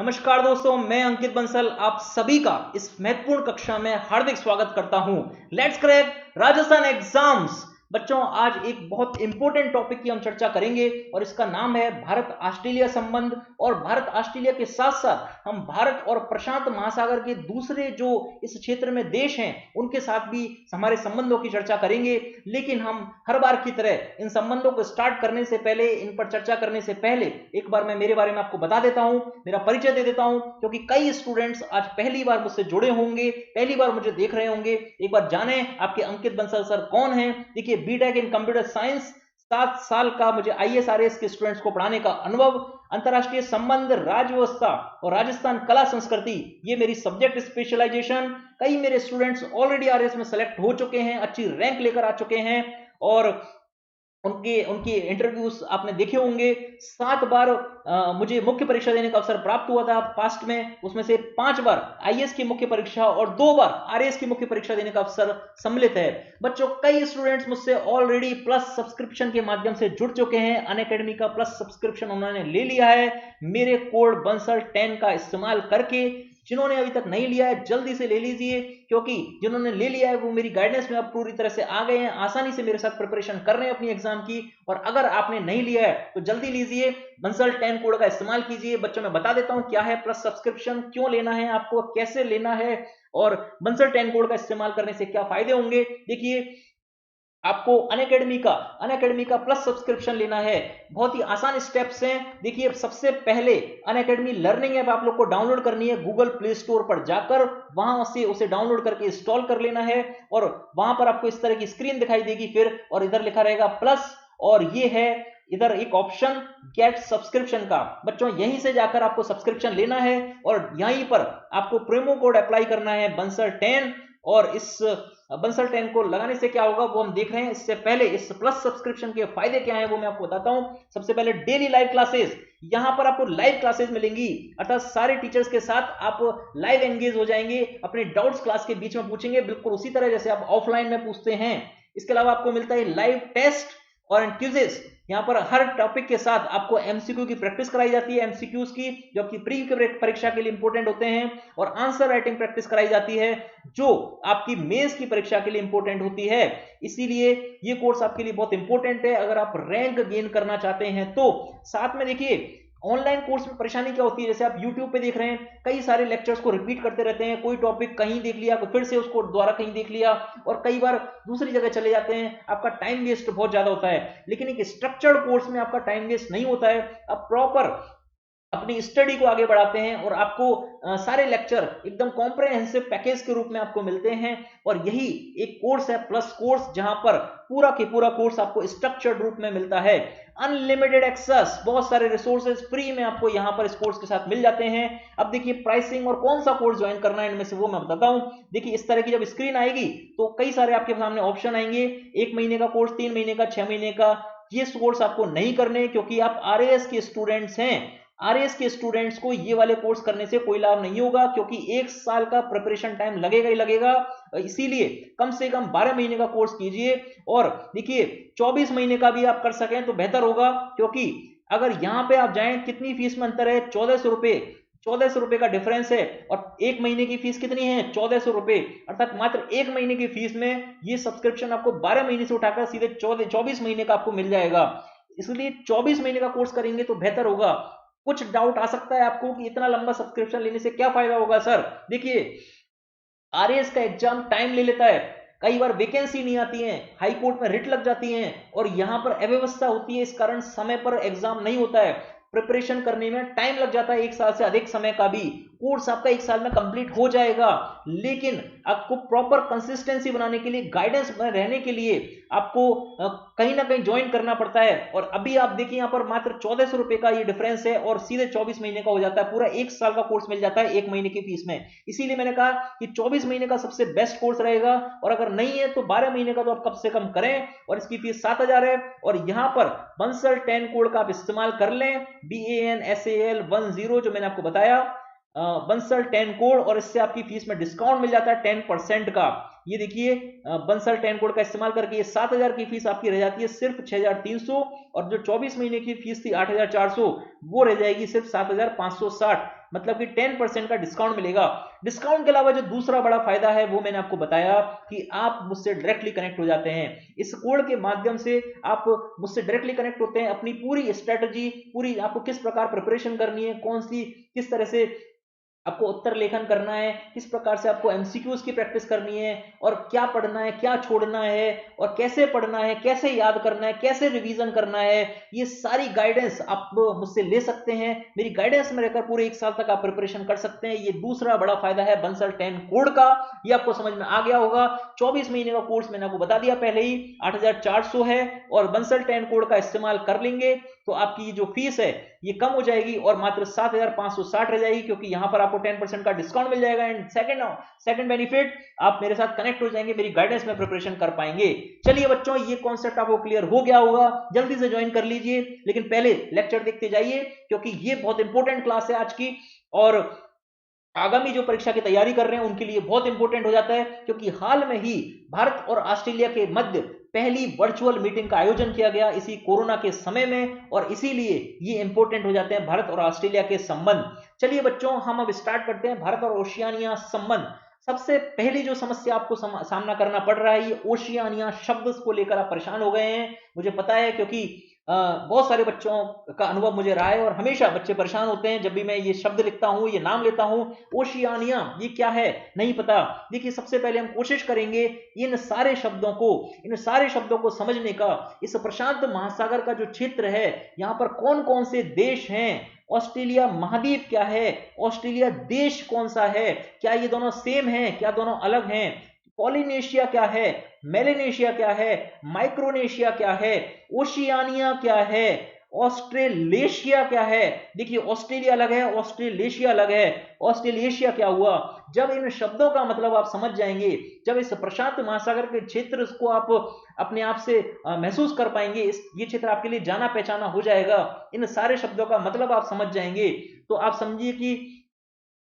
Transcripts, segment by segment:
नमस्कार दोस्तों, मैं अंकित बंसल आप सभी का इस महत्वपूर्ण कक्षा में हार्दिक स्वागत करता हूं। Let's crack Rajasthan exams. बच्चों, आज एक बहुत इंपॉर्टेंट टॉपिक की हम चर्चा करेंगे और इसका नाम है भारत ऑस्ट्रेलिया संबंध। और भारत ऑस्ट्रेलिया के साथ साथ हम भारत और प्रशांत महासागर के दूसरे जो इस क्षेत्र में देश हैं उनके साथ भी हमारे संबंधों की चर्चा करेंगे। लेकिन हम हर बार की तरह इन संबंधों को स्टार्ट करने से पहले, इन पर चर्चा करने से पहले एक बार मैं मेरे बारे में आपको बता देता हूं, मेरा परिचय दे देता हूं, क्योंकि कई स्टूडेंट्स आज पहली बार मुझसे जुड़े होंगे, पहली बार मुझे देख रहे होंगे। एक बार जाने आपके अंकित बंसल सर कौन है। देखिए, बीटेक इन कंप्यूटर साइंस, 7 साल का मुझे आईएएस आरएएस के स्टूडेंट्स को पढ़ाने का अनुभव, अंतरराष्ट्रीय संबंध, राज्य व्यवस्था और राजस्थान कला संस्कृति ये मेरी सब्जेक्ट स्पेशलाइजेशन। कई मेरे स्टूडेंट्स ऑलरेडी आरएएस में सेलेक्ट हो चुके हैं, अच्छी रैंक लेकर आ चुके हैं और उनके उनके इंटरव्यूज आपने देखे होंगे। 7 बार मुझे मुख्य परीक्षा देने का अवसर प्राप्त हुआ था पास्ट में, उसमें से 5 बार आईएएस की मुख्य परीक्षा और 2 बार आरएएस की मुख्य परीक्षा देने का अवसर सम्मिलित है। बच्चों, कई स्टूडेंट्स मुझसे ऑलरेडी प्लस सब्सक्रिप्शन के माध्यम से जुड़ चुके हैं। अनअकैडमी का प्लस सब्सक्रिप्शन उन्होंने ले लिया है मेरे कोड बंसल 10 का इस्तेमाल करके। जिन्होंने अभी तक नहीं लिया है जल्दी से ले लीजिए, क्योंकि जिन्होंने ले लिया है वो मेरी गाइडेंस में अब पूरी तरह से आ गए हैं, आसानी से मेरे साथ प्रिपरेशन कर रहे हैं अपनी एग्जाम की। और अगर आपने नहीं लिया है तो जल्दी लीजिए, बंसल 10 कोड का इस्तेमाल कीजिए। बच्चों, मैं बता देता हूं क्या है प्लस सब्सक्रिप्शन, क्यों लेना है आपको, कैसे लेना है और बंसल 10 कोड का इस्तेमाल करने से क्या फायदे होंगे। देखिए, आपको अनअकैडमी का प्लस सब्सक्रिप्शन लेना है। बहुत ही आसान स्टेप्स हैं। देखिए, सबसे पहले अनअकैडमी लर्निंग ऐप आप लोग को डाउनलोड करनी है गूगल प्ले स्टोर पर जाकर, वहां से उसे डाउनलोड करके इंस्टॉल कर लेना है और वहां पर आपको इस तरह की स्क्रीन दिखाई देगी फिर, और इधर लिखा रहेगा प्लस और ये है इधर एक ऑप्शन गेट सब्सक्रिप्शन का। बच्चों, यहीं से जाकर आपको सब्सक्रिप्शन लेना है और यहीं पर आपको प्रोमो कोड अप्लाई करना है बंसल 10। और इस बंसल 10 को लगाने से क्या होगा वो हम देख रहे हैं। इससे पहले इस प्लस सब्सक्रिप्शन के फायदे क्या हैं वो मैं आपको बताता हूं। सबसे पहले डेली लाइव क्लासेस, यहां पर आपको लाइव क्लासेस मिलेंगी, अर्थात सारे टीचर्स के साथ आप लाइव एंगेज हो जाएंगे, अपने डाउट्स क्लास के बीच में पूछेंगे बिल्कुल उसी तरह जैसे आप ऑफलाइन में पूछते हैं। इसके अलावा आपको मिलता है लाइव टेस्ट और क्विज़ेस। यहाँ पर हर टॉपिक के साथ आपको एमसीक्यू की प्रैक्टिस कराई जाती है, एमसीक्यूज की जो आपकी प्री परीक्षा के लिए इंपॉर्टेंट होते हैं, और आंसर राइटिंग प्रैक्टिस कराई जाती है जो आपकी मेंस की परीक्षा के लिए इंपॉर्टेंट होती है। इसीलिए ये कोर्स आपके लिए बहुत इंपॉर्टेंट है अगर आप रैंक गेन करना चाहते हैं तो। साथ में देखिए, ऑनलाइन कोर्स में परेशानी क्या होती है, जैसे आप YouTube पे देख रहे हैं कई सारे लेक्चर्स को रिपीट करते रहते हैं, कोई टॉपिक कहीं देख लिया फिर से उसको दोबारा कहीं देख लिया और कई बार दूसरी जगह चले जाते हैं, आपका टाइम वेस्ट बहुत ज्यादा होता है। लेकिन एक स्ट्रक्चर्ड कोर्स में आपका टाइम वेस्ट नहीं होता है, आप प्रॉपर अपनी स्टडी को आगे बढ़ाते हैं और आपको सारे लेक्चर एकदम कॉम्प्रहेंसिव पैकेज के रूप में आपको मिलते हैं। और यही एक कोर्स है प्लस कोर्स, जहां पर पूरा के पूरा कोर्स आपको स्ट्रक्चर्ड रूप में मिलता है। अनलिमिटेड एक्सेस, बहुत सारे रिसोर्सेज फ्री में आपको यहां पर इस कोर्स के साथ मिल जाते हैं। अब देखिए, प्राइसिंग और कौन सा कोर्स ज्वाइन करना है इनमें से वो मैं बताता हूं। देखिए, इस तरह की जब स्क्रीन आएगी तो कई सारे आपके सामने ऑप्शन आएंगे, 1 महीने का कोर्स, 3 महीने का, 6 महीने का। ये कोर्स आपको नहीं करने, क्योंकि आप आरएएस के स्टूडेंट्स हैं। आरएएस के स्टूडेंट्स को ये वाले कोर्स करने से कोई लाभ नहीं होगा, क्योंकि 1 साल का प्रिपरेशन टाइम लगेगा ही लगेगा। इसीलिए कम से कम 12 महीने का कोर्स कीजिए। और देखिए, 24 महीने का भी आप कर सकें तो बेहतर होगा, क्योंकि अगर यहां पे आप जाएं, कितनी फीस में अंतर है, 1400 रुपए, 1400 रुपए का डिफरेंस है। और 1 महीने की फीस कितनी है, 1400 रुपए, अर्थात मात्र 1 महीने की फीस में ये सब्सक्रिप्शन आपको 12 महीने से उठाकर सीधे 24 महीने का आपको मिल जाएगा। इसलिए 24 महीने का कोर्स करेंगे तो बेहतर होगा। कुछ डाउट आ सकता है आपको कि इतना लंबा सब्सक्रिप्शन लेने से क्या फायदा होगा सर। देखिए, आरएएस का एग्जाम टाइम ले लेता है, कई बार वैकेंसी नहीं आती है, हाई कोर्ट में रिट लग जाती है और यहां पर अव्यवस्था होती है, इस कारण समय पर एग्जाम नहीं होता है, प्रिपरेशन करने में टाइम लग जाता है, 1 साल से अधिक समय का भी। कोर्स आपका 1 साल में कंप्लीट हो जाएगा, लेकिन आपको प्रॉपर कंसिस्टेंसी बनाने के लिए, गाइडेंस में रहने के लिए आपको कहीं ना कहीं ज्वाइन करना पड़ता है। और अभी आप देखिए, यहाँ पर मात्र 1400 रुपए का ये डिफरेंस है और सीधे 24 महीने का हो जाता है, पूरा 1 साल का कोर्स मिल जाता है 1 महीने की फीस में। इसीलिए मैंने कहा कि 24 महीने का सबसे बेस्ट कोर्स रहेगा, और अगर नहीं है तो 12 महीने का तो आप कम से कम करें। और इसकी फीस 7000 है, और यहां पर बंसल 10 कोड का आप इस्तेमाल कर लें, BANSAL10 जो मैंने आपको बताया, बंसल 10 कोड, और इससे आपकी फीस में डिस्काउंट मिल जाता है 10% का। ये देखिए, बंसल 10 कोड का इस्तेमाल करके ये 7000 की फीस आपकी रह जाती है सिर्फ 6300, और जो 24 महीने की फीस थी 8400 वो रह जाएगी सिर्फ 7560। मतलब कि 10% का डिस्काउंट मिलेगा। डिस्काउंट के अलावा जो दूसरा बड़ा फायदा है वो मैंने आपको बताया कि आप मुझसे डायरेक्टली कनेक्ट हो जाते हैं। इस कोड के माध्यम से आप मुझसे डायरेक्टली कनेक्ट होते हैं, अपनी पूरी स्ट्रेटजी, पूरी आपको किस प्रकार प्रिपरेशन करनी है, कौन सी किस तरह से आपको उत्तर लेखन करना है, किस प्रकार से आपको एमसीक्यूज की प्रैक्टिस करनी है, और क्या पढ़ना है, क्या छोड़ना है, और कैसे पढ़ना है, कैसे याद करना है, कैसे रिवीजन करना है, ये सारी गाइडेंस आप मुझसे ले सकते हैं। मेरी गाइडेंस में रहकर पूरे 1 साल तक आप प्रिपरेशन कर सकते हैं। ये दूसरा बड़ा फायदा है बंसल 10 कोड का। ये आपको समझ में आ गया होगा। 24 महीने का कोर्स मैंने आपको बता दिया पहले ही, 8400 है, और बंसल 10 कोड का इस्तेमाल कर लेंगे तो आपकी जो फीस है ये कम हो जाएगी और मात्र 7560 रह जाएगी, क्योंकि यहां पर आपको 10% का डिस्काउंट मिल जाएगा। एंड सेकंड बेनिफिट, आप मेरे साथ कनेक्ट हो जाएंगे, मेरी गाइडेंस में प्रिपरेशन कर पाएंगे। चलिए बच्चों, ये कॉन्सेप्ट आपको क्लियर हो गया होगा, जल्दी से ज्वाइन कर लीजिए। लेकिन पहले लेक्चर देखते जाइए, क्योंकि ये बहुत इंपॉर्टेंट क्लास है आज की, और आगामी जो परीक्षा की तैयारी कर रहे हैं उनके लिए बहुत इंपॉर्टेंट हो जाता है, क्योंकि हाल में ही भारत और ऑस्ट्रेलिया के मध्य पहली वर्चुअल मीटिंग का आयोजन किया गया इसी कोरोना के समय में, और इसीलिए ये इंपॉर्टेंट हो जाते हैं भारत और ऑस्ट्रेलिया के संबंध। चलिए बच्चों, हम अब स्टार्ट करते हैं भारत और ओशियानिया संबंध। सबसे पहली जो समस्या आपको सामना करना पड़ रहा है, ये ओशियानिया शब्द को लेकर आप परेशान हो गए हैं, मुझे पता है, क्योंकि बहुत सारे बच्चों का अनुभव मुझे रहा है, और हमेशा बच्चे परेशान होते हैं जब भी मैं ये शब्द लिखता हूं, ये नाम लेता हूं। ओशियानिया ये क्या है, नहीं पता। देखिए, सबसे पहले हम कोशिश करेंगे इन सारे शब्दों को समझने का। इस प्रशांत महासागर का जो क्षेत्र है, यहां पर कौन कौन से देश हैं, ऑस्ट्रेलिया महाद्वीप क्या है, ऑस्ट्रेलिया देश कौन सा है, क्या ये दोनों सेम हैं, क्या दोनों अलग हैं, पॉलिनेशिया क्या है, मेलेनेशिया क्या है, माइक्रोनेशिया क्या है, ओशियानिया क्या है, ऑस्ट्रेलेशिया क्या है। देखिए, ऑस्ट्रेलिया अलग है, ऑस्ट्रेलेशिया अलग है। ऑस्ट्रेलेशिया क्या हुआ? जब इन शब्दों का मतलब आप समझ जाएंगे, जब इस प्रशांत महासागर के क्षेत्र को आप अपने आप से महसूस कर पाएंगे, ये क्षेत्र आपके लिए जाना पहचाना हो जाएगा, इन सारे शब्दों का मतलब आप समझ जाएंगे, तो आप समझिए कि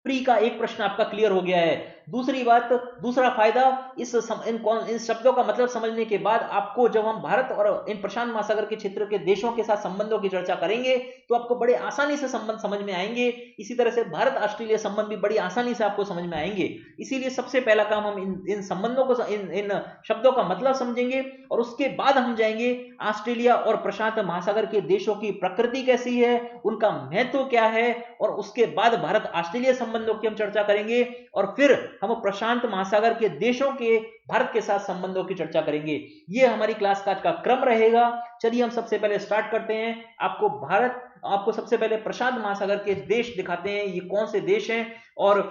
प्री का एक प्रश्न आपका क्लियर हो गया है। दूसरी बात, दूसरा फायदा, इन शब्दों का मतलब समझने के बाद आपको, जब हम भारत और इन प्रशांत महासागर के क्षेत्र के देशों के साथ संबंधों की चर्चा करेंगे तो आपको बड़े आसानी से संबंध समझ में आएंगे। इसी तरह से भारत ऑस्ट्रेलिया संबंध भी बड़ी आसानी से आपको समझ में आएंगे। इसीलिए सबसे पहला काम, हम इन संबंधों को, इन शब्दों का मतलब समझेंगे, और उसके बाद हम जाएंगे ऑस्ट्रेलिया और प्रशांत महासागर के देशों की प्रकृति कैसी है, उनका महत्व क्या है, और उसके बाद भारत ऑस्ट्रेलिया संबंधों की हम चर्चा करेंगे, और फिर हम प्रशांत महासागर के देशों के भारत के साथ संबंधों की चर्चा करेंगे। ये हमारी क्लास का आज का क्रम रहेगा। चलिए हम सबसे पहले स्टार्ट करते हैं। आपको सबसे पहले प्रशांत महासागर के देश दिखाते हैं, ये कौन से देश हैं और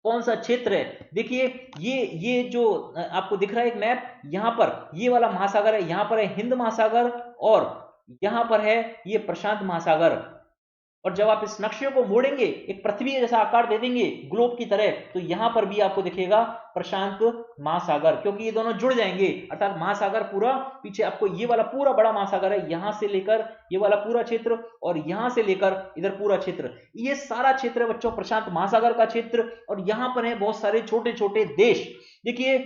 कौन सा क्षेत्र है। देखिए, ये जो आपको दिख रहा है एक मैप, यहां पर ये वाला महासागर है, यहां पर है हिंद महासागर, और यहां पर है ये प्रशांत महासागर। और जब आप इस नक्शे को मोड़ेंगे, एक पृथ्वी जैसा आकार दे देंगे ग्लोब की तरह, तो यहां पर भी आपको दिखेगा प्रशांत महासागर, क्योंकि ये दोनों जुड़ जाएंगे, अर्थात महासागर पूरा पीछे आपको ये वाला पूरा बड़ा महासागर है, यहां से लेकर ये वाला पूरा क्षेत्र, और यहां से लेकर इधर पूरा क्षेत्र, ये सारा क्षेत्र है बच्चों प्रशांत महासागर का क्षेत्र। और यहां पर है बहुत सारे छोटे छोटे देश। देखिए,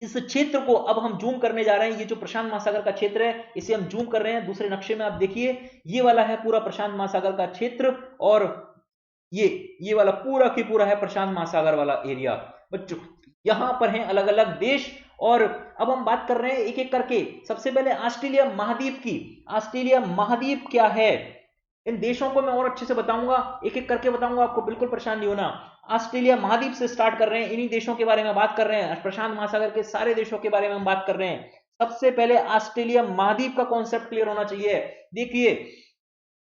इस क्षेत्र को अब हम जूम करने जा रहे हैं। ये जो प्रशांत महासागर का क्षेत्र है, इसे हम जूम कर रहे हैं। दूसरे नक्शे में आप देखिए, ये वाला है पूरा प्रशांत महासागर का क्षेत्र, और ये वाला पूरा की पूरा है प्रशांत महासागर वाला एरिया। बच्चों, यहां पर हैं अलग अलग देश, और अब हम बात कर रहे हैं एक एक करके। सबसे पहले ऑस्ट्रेलिया महाद्वीप की। ऑस्ट्रेलिया महाद्वीप क्या है, इन देशों को मैं और अच्छे से बताऊंगा, एक एक करके बताऊंगा, आपको बिल्कुल परेशान नहीं होना। ऑस्ट्रेलिया महाद्वीप से स्टार्ट कर रहे हैं, इन्हीं देशों के बारे में बात कर रहे हैं, प्रशांत महासागर के सारे देशों के बारे में हम बात कर रहे हैं। सबसे पहले ऑस्ट्रेलिया महाद्वीप का कॉन्सेप्ट क्लियर होना चाहिए। देखिए,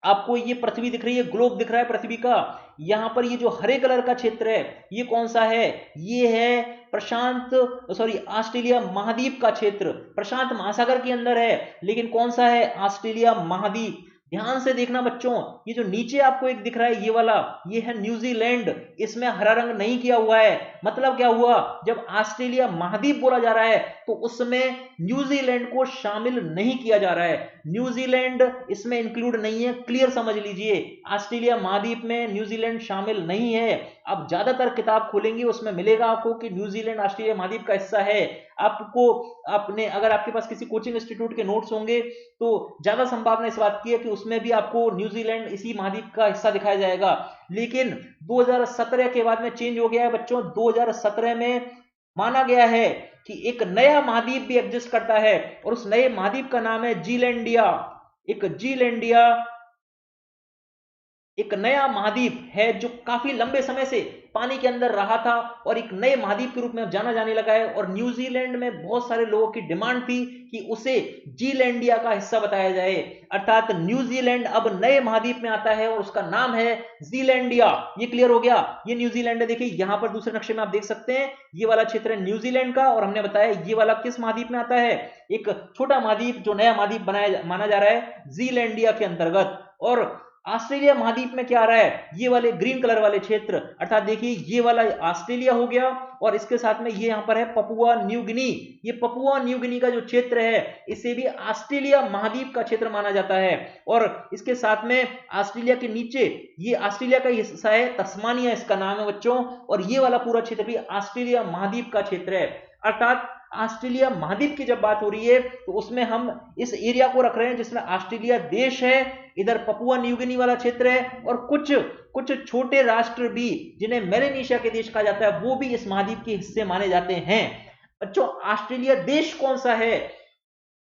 आपको ये पृथ्वी दिख रही है, ग्लोब दिख रहा है पृथ्वी का, यहां पर ये जो हरे कलर का क्षेत्र है, ये कौन सा है, ये है ऑस्ट्रेलिया महाद्वीप का क्षेत्र। प्रशांत महासागर के अंदर है, लेकिन कौन सा है, ऑस्ट्रेलिया महाद्वीप। ध्यान से देखना बच्चों, ये जो नीचे आपको एक दिख रहा है ये वाला, ये है न्यूजीलैंड, इसमें हरा रंग नहीं किया हुआ है। मतलब क्या हुआ, जब ऑस्ट्रेलिया महाद्वीप बोला जा रहा है तो उसमें न्यूजीलैंड को शामिल नहीं किया जा रहा है, न्यूजीलैंड इसमें इंक्लूड नहीं है। क्लियर समझ लीजिए, ऑस्ट्रेलिया महाद्वीप में न्यूजीलैंड शामिल नहीं है। आप ज्यादातर किताब खोलेंगे उसमें मिलेगा आपको कि न्यूजीलैंड ऑस्ट्रेलिया महाद्वीप का हिस्सा है। आपको अपने अगर आपके पास किसी कोचिंग इंस्टीट्यूट के नोट्स होंगे तो ज्यादा संभावना इस बात की है कि उसमें भी आपको न्यूजीलैंड इसी महाद्वीप का हिस्सा दिखाया जाएगा। लेकिन 2017 के बाद में चेंज हो गया है बच्चों। 2017 में माना गया है कि एक नया महाद्वीप भी एग्जिस्ट करता है और उस नए महाद्वीप का नाम है जीलैंडिया। जीलैंडिया एक नया महाद्वीप है जो काफी लंबे समय से पानी के अंदर रहा था और एक नए महाद्वीप के रूप में जाना जाने लगा है। और न्यूजीलैंड में बहुत सारे लोगों की डिमांड थी कि उसे जीलैंडिया का हिस्सा बताया जाए, अर्थात न्यूजीलैंड अब नए महाद्वीप में आता है और उसका नाम है जीलैंडिया। ये क्लियर हो गया, ये न्यूजीलैंड है। देखिए यहां पर दूसरे नक्शे में आप देख सकते हैं, ये वाला क्षेत्र है न्यूजीलैंड का और हमने बताया ये वाला किस महाद्वीप में आता है, एक छोटा महाद्वीप जो नया महाद्वीप बनाया माना जा रहा है जीलैंडिया के अंतर्गत। और ऑस्ट्रेलिया महाद्वीप में क्या आ रहा है, ये वाले ग्रीन कलर वाले क्षेत्र, अर्थात देखिए ये वाला ऑस्ट्रेलिया हो गया और इसके साथ में ये यहां पर है पपुआ न्यू गिनी। ये पपुआ न्यू गिनी का जो क्षेत्र है इसे भी ऑस्ट्रेलिया महाद्वीप का क्षेत्र माना जाता है। और इसके साथ में ऑस्ट्रेलिया के नीचे ये ऑस्ट्रेलिया का हिस्सा है, तस्मानिया इसका नाम है बच्चों। और ये वाला पूरा क्षेत्र भी ऑस्ट्रेलिया महाद्वीप का क्षेत्र है। अर्थात ऑस्ट्रेलिया महाद्वीप की जब बात हो रही है तो उसमें हम इस एरिया को रख रहे हैं जिसमें ऑस्ट्रेलिया देश है, इधर पपुआ न्यू गिनी वाला क्षेत्र है और कुछ छोटे राष्ट्र भी जिन्हें मेलेनेशिया के देश कहा जाता है वो भी इस महाद्वीप के हिस्से माने जाते हैं। बच्चों ऑस्ट्रेलिया देश कौन सा है,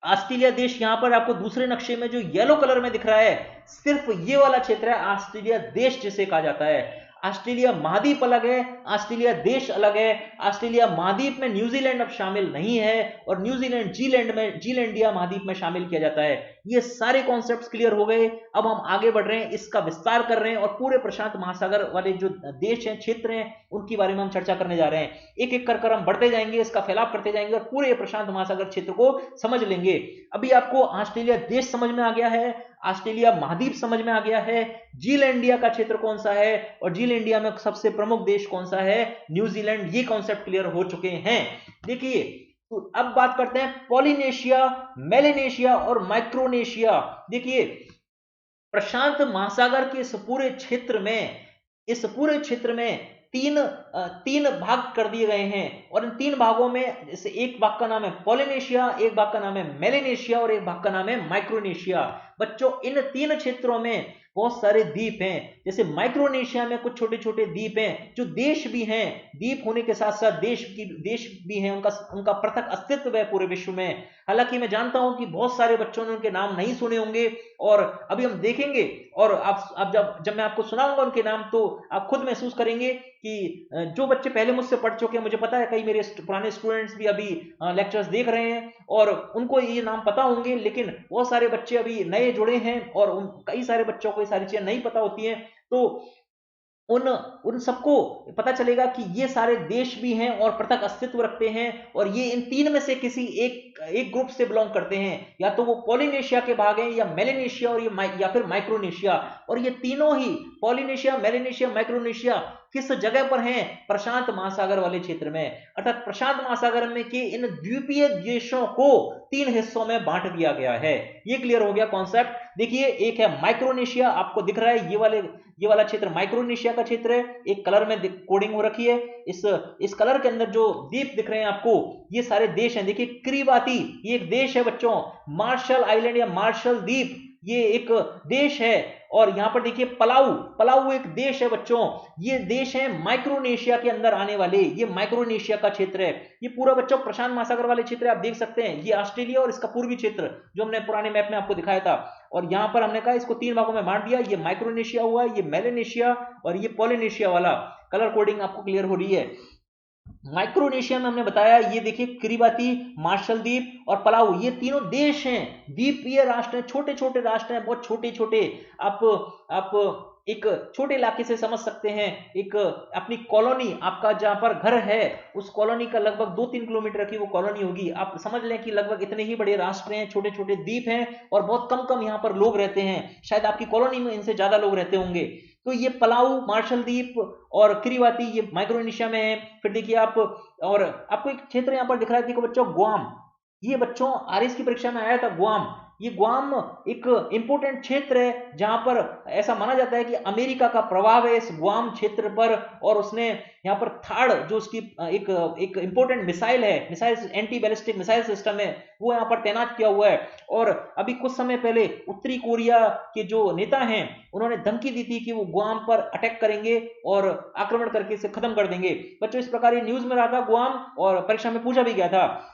ऑस्ट्रेलिया देश यहां पर आपको दूसरे नक्शे में जो येलो कलर में दिख रहा है सिर्फ ये वाला क्षेत्र है ऑस्ट्रेलिया देश जिसे कहा जाता है। ऑस्ट्रेलिया महाद्वीप अलग है, ऑस्ट्रेलिया देश अलग है। ऑस्ट्रेलिया महाद्वीप में न्यूजीलैंड अब शामिल नहीं है और न्यूजीलैंड जीलैंडिया महाद्वीप में शामिल किया जाता है। ये सारे कॉन्सेप्ट्स क्लियर हो गए। अब हम आगे बढ़ रहे हैं, इसका विस्तार कर रहे हैं और पूरे प्रशांत महासागर वाले जो देश हैं, क्षेत्र हैं, उनके बारे में हम चर्चा करने जा रहे हैं। एक एक कर हम बढ़ते जाएंगे, इसका फैलाव करते जाएंगे और पूरे प्रशांत महासागर क्षेत्र को समझ लेंगे। अभी आपको ऑस्ट्रेलिया देश समझ में आ गया है, ऑस्ट्रेलिया महाद्वीप समझ में आ गया है, जीलैंडिया का क्षेत्र कौन सा है और जीलैंडिया में सबसे प्रमुख देश कौन सा है, न्यूजीलैंड। ये कॉन्सेप्ट क्लियर हो चुके हैं। देखिए तो अब बात करते हैं पॉलिनेशिया, मेलेनेशिया और माइक्रोनेशिया। देखिए प्रशांत महासागर के इस पूरे क्षेत्र में तीन भाग कर दिए गए हैं और इन तीन भागों में जैसे एक भाग का नाम है पॉलिनेशिया, एक भाग का नाम है मेलेनेशिया और एक भाग का नाम है माइक्रोनेशिया। बच्चों इन तीन क्षेत्रों में बहुत सारे द्वीप हैं। जैसे माइक्रोनेशिया में कुछ छोटे छोटे द्वीप हैं जो देश भी हैं, द्वीप होने के साथ साथ देश भी हैं, उनका पृथक अस्तित्व है पूरे विश्व में। हालांकि मैं जानता हूं कि बहुत सारे बच्चों ने उनके नाम नहीं सुने होंगे और अभी हम देखेंगे और आप जब मैं आपको सुनाऊंगा उनके नाम तो आप खुद महसूस करेंगे कि जो बच्चे पहले मुझसे पढ़ चुके हैं, मुझे पता है कई मेरे पुराने स्टूडेंट्स भी अभी लेक्चर्स देख रहे हैं और उनको ये नाम पता होंगे, लेकिन बहुत सारे बच्चे अभी नए जुड़े हैं और कई सारे बच्चों को ये सारी चीजें नहीं पता होती हैं। तो उन सबको पता चलेगा कि ये सारे देश भी हैं और पृथक अस्तित्व रखते हैं और ये इन तीन में से किसी एक ग्रुप से बिलोंग करते हैं, या तो वो पॉलिनेशिया के भाग हैं या मेलेनेशिया और या फिर माइक्रोनेशिया। और ये तीनों ही पॉलिनेशिया, मेलेनेशिया, माइक्रोनेशिया किस जगह पर हैं, प्रशांत महासागर वाले क्षेत्र में। अर्थात प्रशांत महासागर में के इन द्वीपीय देशों को तीन हिस्सों में बांट दिया गया है। ये क्लियर हो गया कॉन्सेप्ट। देखिए एक है माइक्रोनेशिया, आपको दिख रहा है ये वाला क्षेत्र माइक्रोनेशिया का क्षेत्र है, एक कलर में कोडिंग हो रखी है। इस कलर के अंदर जो द्वीप दिख रहे हैं आपको ये सारे देश हैं। देखिए किरिबाती ये एक देश है बच्चों, मार्शल आइलैंड या मार्शल द्वीप ये एक देश है और यहां पर देखिए पलाऊ एक देश है बच्चों। ये देश है माइक्रोनेशिया के अंदर आने वाले, ये माइक्रोनेशिया का क्षेत्र है। ये पूरा बच्चों प्रशांत महासागर वाले क्षेत्र आप देख सकते हैं, ये ऑस्ट्रेलिया और इसका पूर्वी क्षेत्र जो हमने पुराने मैप में आपको दिखाया था। और यहां पर हमने कहा इसको तीन भागों में बांट दिया, ये माइक्रोनेशिया हुआ, ये मेलेनेशिया और ये पॉलिनेशिया वाला। कलर कोडिंग आपको क्लियर हो रही है। माइक्रोनेशिया में हमने बताया ये देखिए किरिबाती, मार्शल द्वीप और पलाऊ ये तीनों देश हैं, द्वीपीय राष्ट्र हैं, छोटे छोटे राष्ट्र हैं, बहुत छोटे छोटे। आप एक छोटे इलाके से समझ सकते हैं, एक अपनी कॉलोनी आपका जहां पर घर है उस कॉलोनी का लगभग 2-3 किलोमीटर की वो कॉलोनी होगी। आप समझ लें कि लगभग इतने ही बड़े राष्ट्र हैं, छोटे छोटे द्वीप हैं और बहुत कम यहाँ पर लोग रहते हैं। शायद आपकी कॉलोनी में इनसे ज्यादा लोग रहते होंगे। तो ये पलाऊ, मार्शल द्वीप और किरिबाती ये माइक्रोनेशिया में है। फिर देखिए आप और आपको एक क्षेत्र यहाँ पर दिख रहा है, देखो बच्चों गुआम, ये बच्चों आरएस की परीक्षा में आया था गुआम। ये गुआम एक इंपोर्टेंट क्षेत्र है जहां पर ऐसा माना जाता है कि अमेरिका का प्रभाव है इस गुआम क्षेत्र पर, और उसने यहाँ पर थर्ड जो उसकी एक एक इंपोर्टेंट मिसाइल है, missile anti ballistic missile system है, वो यहाँ पर तैनात किया हुआ है। और अभी कुछ समय पहले उत्तरी कोरिया के जो नेता हैं उन्होंने धमकी दी थी कि वो गुआम पर अटैक करेंगे और आक्रमण करके इसे खत्म कर देंगे। बच्चों इस प्रकार ये न्यूज में रहा था गुआम, और परीक्षा में पूछा भी गया था।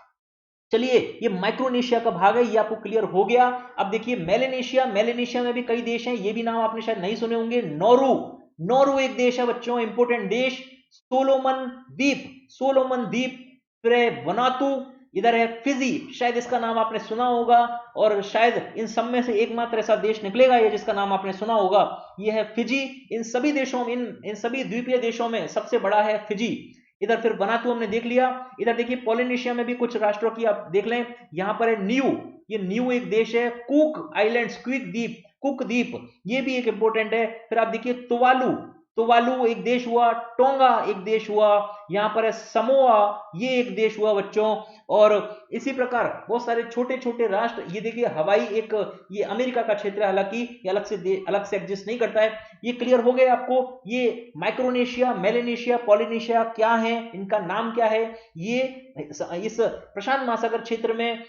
चलिए, ये माइक्रोनेशिया का भाग है, ये आपको क्लियर हो गया। अब देखिए मेलेनेशिया, मेलेनेशिया में भी कई देश हैं, ये भी नाम आपने शायद नहीं सुने होंगे। नौरू, नौरू एक देश है बच्चों, इंपोर्टेंट देश। सोलोमन द्वीप, सोलोमन द्वीप, फिर है वनातु, इधर है फिजी, शायद इसका नाम आपने सुना होगा, और शायद इन सब में से एकमात्र ऐसा देश निकलेगा ये जिसका नाम आपने सुना होगा, ये है फिजी। इन सभी देशों में, इन सभी द्वीपीय देशों में सबसे बड़ा है फिजी। इधर फिर वनातु हमने देख लिया। इधर देखिए पोलिनेशिया में भी कुछ राष्ट्रों की आप देख लें, यहां पर है न्यू, ये न्यू एक देश है। कुक आइलैंड्स, क्विक द्वीप, कुक द्वीप, ये भी एक इंपोर्टेंट है। फिर आप देखिए तुवालू, तुवालू एक देश हुआ। टोंगा एक देश हुआ। यहां पर है समोआ, ये एक देश हुआ बच्चों। और इसी प्रकार बहुत सारे छोटे छोटे राष्ट्र, ये देखिए हवाई एक, ये अमेरिका का क्षेत्र है, हालांकि ये अलग से एग्जिस्ट नहीं करता है। ये क्लियर हो गया आपको। ये माइक्रोनेशिया, मेलेनेशिया, पॉलिनेशिया क्या है, इनका नाम क्या है। ये इस प्रशांत महासागर क्षेत्र में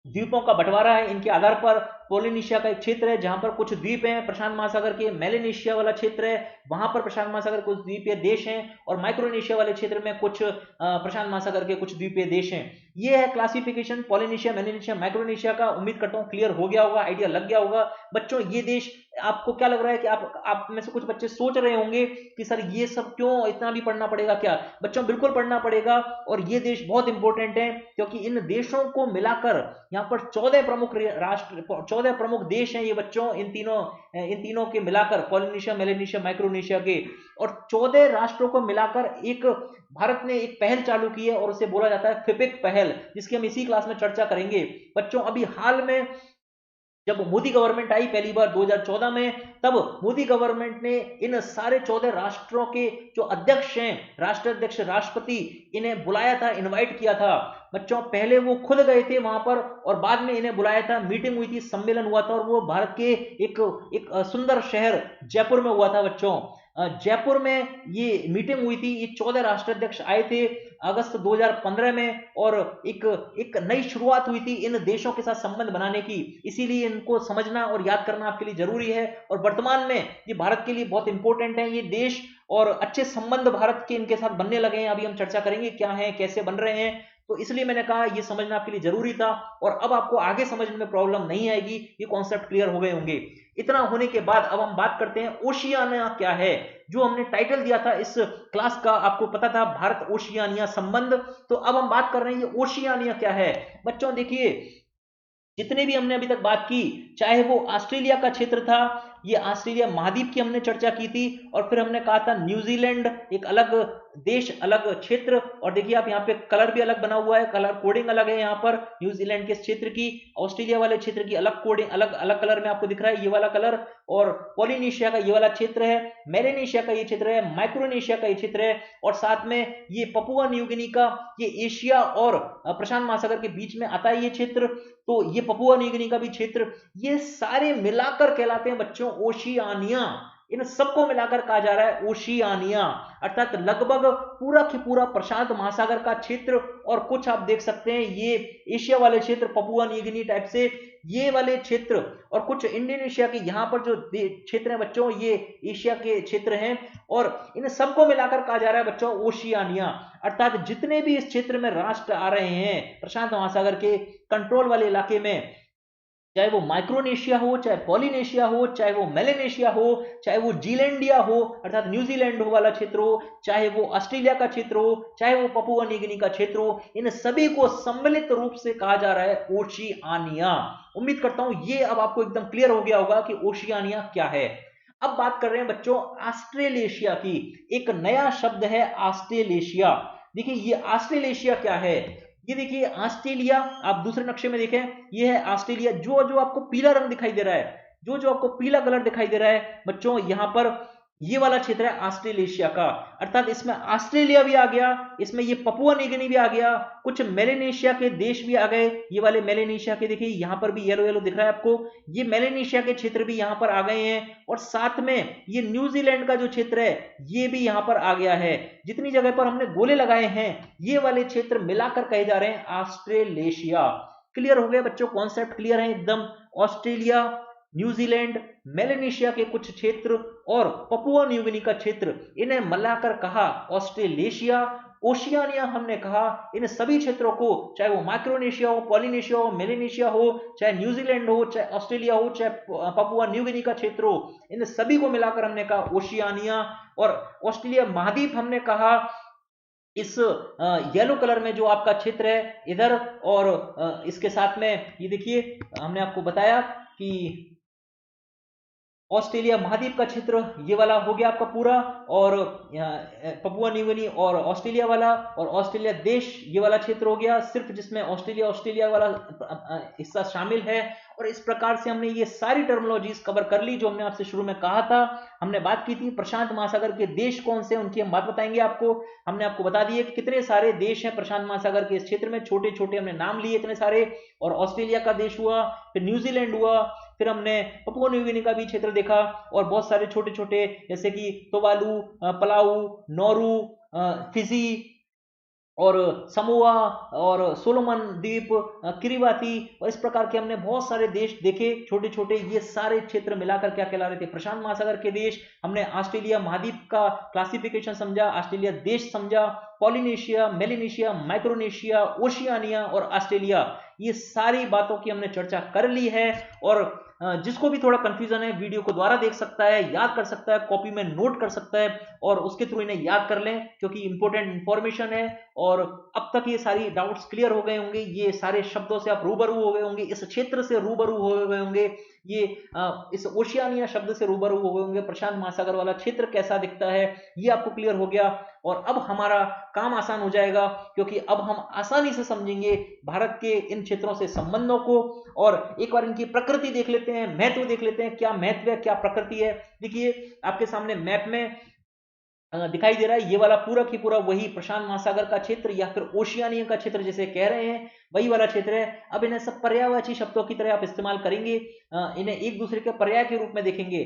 द्वीपों का बंटवारा है। इनके आधार पर पोलिनेशिया का एक क्षेत्र है जहां पर कुछ द्वीप हैं प्रशांत महासागर के, मेलेनेशिया वाला क्षेत्र है वहां पर प्रशांत महासागर कुछ द्वीपीय देश हैं, और माइक्रोनेशिया वाले क्षेत्र में कुछ प्रशांत महासागर के कुछ द्वीपीय देश हैं। ये है क्लासिफिकेशन पोलिनेशिया, मेलेनेशिया, माइक्रोनेशिया का। उम्मीद करता हूं क्लियर हो गया होगा, आइडिया लग गया होगा बच्चों। ये देश आपको क्या लग रहा है कि आप में से कुछ बच्चे सोच रहे होंगे कि सर ये सब क्यों, इतना भी पढ़ना पड़ेगा क्या? बच्चों बिल्कुल पढ़ना पड़ेगा, और ये देश बहुत इंपॉर्टेंट है क्योंकि इन देशों को मिलाकर यहाँ पर 14 प्रमुख राष्ट्र, 14 प्रमुख देश हैं ये बच्चों, इन तीनों के मिलाकर, पोलिनेशिया, मेलेनेशिया, माइक्रोनेशिया के, और 14 राष्ट्रों को मिलाकर एक भारत ने एक पहल चालू की है, और उसे बोला जाता है फिपिक पहल, जिसकी हम इसी क्लास में चर्चा करेंगे बच्चों। अभी हाल में जब मोदी गवर्नमेंट आई पहली बार 2014 में, तब मोदी गवर्नमेंट ने इन सारे 14 राष्ट्रों के जो अध्यक्ष हैं, राष्ट्राध्यक्ष, राष्ट्रपति, इन्हें बुलाया था, इनवाइट किया था बच्चों। पहले वो खुद गए थे वहां पर, और बाद में इन्हें बुलाया था, मीटिंग हुई थी, सम्मेलन हुआ था, और वो भारत के एक सुंदर शहर जयपुर में हुआ था बच्चों। जयपुर में ये मीटिंग हुई थी, ये 14 राष्ट्राध्यक्ष आए थे अगस्त 2015 में, और एक नई शुरुआत हुई थी इन देशों के साथ संबंध बनाने की। इसीलिए इनको समझना और याद करना आपके लिए जरूरी है, और वर्तमान में ये भारत के लिए बहुत इंपॉर्टेंट है ये देश, और अच्छे संबंध भारत के इनके साथ बनने लगे हैं। अभी हम चर्चा करेंगे क्या है, कैसे बन रहे हैं, तो इसलिए मैंने कहा ये समझना आपके लिए जरूरी था, और अब आपको आगे समझने में प्रॉब्लम नहीं आएगी, ये कॉन्सेप्ट क्लियर हो गए होंगे। इतना होने के बाद अब हम बात करते हैं ओशियानिया क्या है। जो हमने टाइटल दिया था इस क्लास का, आपको पता था, भारत ओशियानिया संबंध। तो अब हम बात कर रहे हैं ये ओशियानिया क्या है बच्चों। देखिए जितने भी हमने अभी तक बात की, चाहे वो ऑस्ट्रेलिया का क्षेत्र था, ये ऑस्ट्रेलिया महाद्वीप की हमने चर्चा की थी, और फिर हमने कहा था न्यूजीलैंड एक अलग देश, अलग क्षेत्र, और देखिए आप यहाँ पे कलर भी अलग बना हुआ है, कलर कोडिंग अलग है यहाँ पर न्यूजीलैंड के क्षेत्र की, ऑस्ट्रेलिया वाले क्षेत्र की अलग कोडिंग, अलग अलग कलर में आपको दिख रहा है ये वाला कलर, और पॉलिनेशिया का ये वाला क्षेत्र है, मेलेनेशिया का ये क्षेत्र है, माइक्रोनेशिया का ये क्षेत्र है, और साथ में ये पपुआ न्यू गिनी का, ये एशिया और प्रशांत महासागर के बीच में आता है ये क्षेत्र, तो ये पपुआ न्यू गिनी का भी क्षेत्र, ये सारे मिलाकर कहलाते हैं बच्चों ओशियानिया। इन सबको मिलाकर कहा जा रहा है ओशियानिया, अर्थात लगभग पूरा की पूरा प्रशांत महासागर का क्षेत्र, और कुछ आप देख सकते हैं ये एशिया वाले क्षेत्र, पपुआ न्यू गिनी टाइप से ये वाले क्षेत्र, और कुछ इंडोनेशिया के यहाँ पर जो क्षेत्र हैं बच्चों ये एशिया के क्षेत्र हैं, और इन सबको मिलाकर कहा जा रहा है बच्चों ओशियानिया। अर्थात जितने भी इस क्षेत्र में राष्ट्र आ रहे हैं प्रशांत महासागर के कंट्रोल वाले इलाके में, चाहे वो माइक्रोनेशिया हो, चाहे पॉलिनेशिया हो, चाहे वो मेलेनेशिया हो, चाहे वो जीलैंडिया हो अर्थात न्यूजीलैंड हो वाला क्षेत्र हो, चाहे वो ऑस्ट्रेलिया का क्षेत्र हो, चाहे वो पपुआ न्यू गिनी का क्षेत्र हो, इन सभी को सम्मिलित रूप से कहा जा रहा है ओशियानिया। उम्मीद करता हूं ये अब आपको एकदम क्लियर हो गया होगा कि ओशियानिया क्या है। अब बात कर रहे हैं बच्चों ऑस्ट्रेलेशिया की। एक नया शब्द है ऑस्ट्रेलेशिया। देखिए ये ऑस्ट्रेलेशिया क्या है, ये देखिए ऑस्ट्रेलिया, आप दूसरे नक्शे में देखें, ये है ऑस्ट्रेलिया। जो जो आपको पीला रंग दिखाई दे रहा है, जो जो आपको पीला कलर दिखाई दे रहा है बच्चों, यहाँ पर ये वाला क्षेत्र है ऑस्ट्रेलेशिया का, अर्थात इसमें ऑस्ट्रेलिया भी आ गया, इसमें ये पपुआ न्यू गिनी भी आ गया, कुछ मेलेनेशिया के देश भी आ गए। ये वाले मेलेनेशिया के देखिए यहां पर भी येलो येलो दिख रहा है आपको, ये मेलेनेशिया के क्षेत्र भी यहां पर आ गए हैं, और साथ में ये न्यूजीलैंड का जो क्षेत्र है ये भी यहां पर आ गया है। जितनी जगह पर हमने गोले लगाए हैं ये वाले क्षेत्र मिलाकर कहे जा रहे हैं ऑस्ट्रेलेशिया। क्लियर हो गया बच्चों, कॉन्सेप्ट क्लियर है एकदम। ऑस्ट्रेलिया, न्यूजीलैंड, मेलेनेशिया के कुछ क्षेत्र और पपुआ न्यू गिनी का क्षेत्र, इन्हें मिलाकर कहा ऑस्ट्रेलेशिया। ओशियानिया हमने कहा इन सभी क्षेत्रों को, चाहे वो माइक्रोनेशिया हो, पॉलिनेशिया हो, मेलेनेशिया हो, चाहे न्यूजीलैंड हो, चाहे ऑस्ट्रेलिया हो, चाहे पपुआ न्यू गिनी का क्षेत्र हो, इन सभी को मिलाकर हमने कहा ओशियानिया। और ऑस्ट्रेलिया महाद्वीप हमने कहा इस येलो कलर में जो आपका क्षेत्र है इधर, और इसके साथ में ये देखिए हमने आपको बताया कि ऑस्ट्रेलिया महाद्वीप का क्षेत्र ये वाला हो गया आपका पूरा, और पपुआ न्यू गिनी और ऑस्ट्रेलिया वाला, और ऑस्ट्रेलिया देश ये वाला क्षेत्र हो गया सिर्फ जिसमें ऑस्ट्रेलिया वाला हिस्सा शामिल है। और इस प्रकार से हमने ये सारी टर्मिनोलॉजीज कवर कर ली जो हमने आपसे शुरू में कहा था। हमने बात की थी प्रशांत महासागर के देश कौन से, उनकी हम बात बताएंगे आपको। हमने आपको बता दिए कि कितने सारे देश हैं प्रशांत महासागर के इस क्षेत्र में, छोटे छोटे हमने नाम लिए इतने सारे, और ऑस्ट्रेलिया का देश हुआ, फिर न्यूजीलैंड हुआ, फिर हमने पपुआ न्यू गिनी का भी क्षेत्र देखा, और बहुत सारे छोटे छोटे जैसे कि तुवालू, पलाऊ, नौरू, फिजी और समोआ और सोलोमन द्वीप, किरिबाती, और इस प्रकार के हमने बहुत सारे देश देखे छोटे छोटे। ये सारे क्षेत्र मिलाकर क्या कहला रहे थे, प्रशांत महासागर के देश। हमने ऑस्ट्रेलिया महाद्वीप का क्लासिफिकेशन समझा, ऑस्ट्रेलिया देश समझा, पॉलिनेशिया, मेलेनेशिया, माइक्रोनेशिया, ओशियानिया और ऑस्ट्रेलिया, ये सारी बातों की हमने चर्चा कर ली है। और जिसको भी थोड़ा कंफ्यूजन है वीडियो को दोबारा देख सकता है, याद कर सकता है, कॉपी में नोट कर सकता है, और उसके थ्रू इन्हें याद कर लें क्योंकि इंपॉर्टेंट इंफॉर्मेशन है। और अब तक ये सारी डाउट्स क्लियर हो गए होंगे, ये सारे शब्दों से आप रूबरू हो गए होंगे, इस क्षेत्र से रूबरू हो गए होंगे, ये इस ओशियानिया शब्द से रूबरू हो गए होंगे, प्रशांत महासागर वाला क्षेत्र कैसा दिखता है ये आपको क्लियर हो गया। और अब हमारा काम आसान हो जाएगा क्योंकि अब हम आसानी से समझेंगे भारत के इन क्षेत्रों से संबंधों को। और एक बार इनकी प्रकृति देख लेते हैं, महत्व देख लेते हैं, क्या महत्व है क्या प्रकृति है। देखिए आपके सामने मैप में दिखाई दे रहा है, ये वाला पूरा की पूरा वही प्रशांत महासागर का क्षेत्र या फिर ओशियानिया का क्षेत्र जिसे कह रहे हैं वही वाला क्षेत्र है। अब इन्हें सब पर्यायवाची शब्दों की तरह आप इस्तेमाल करेंगे, इन्हें एक दूसरे के पर्याय के रूप में देखेंगे।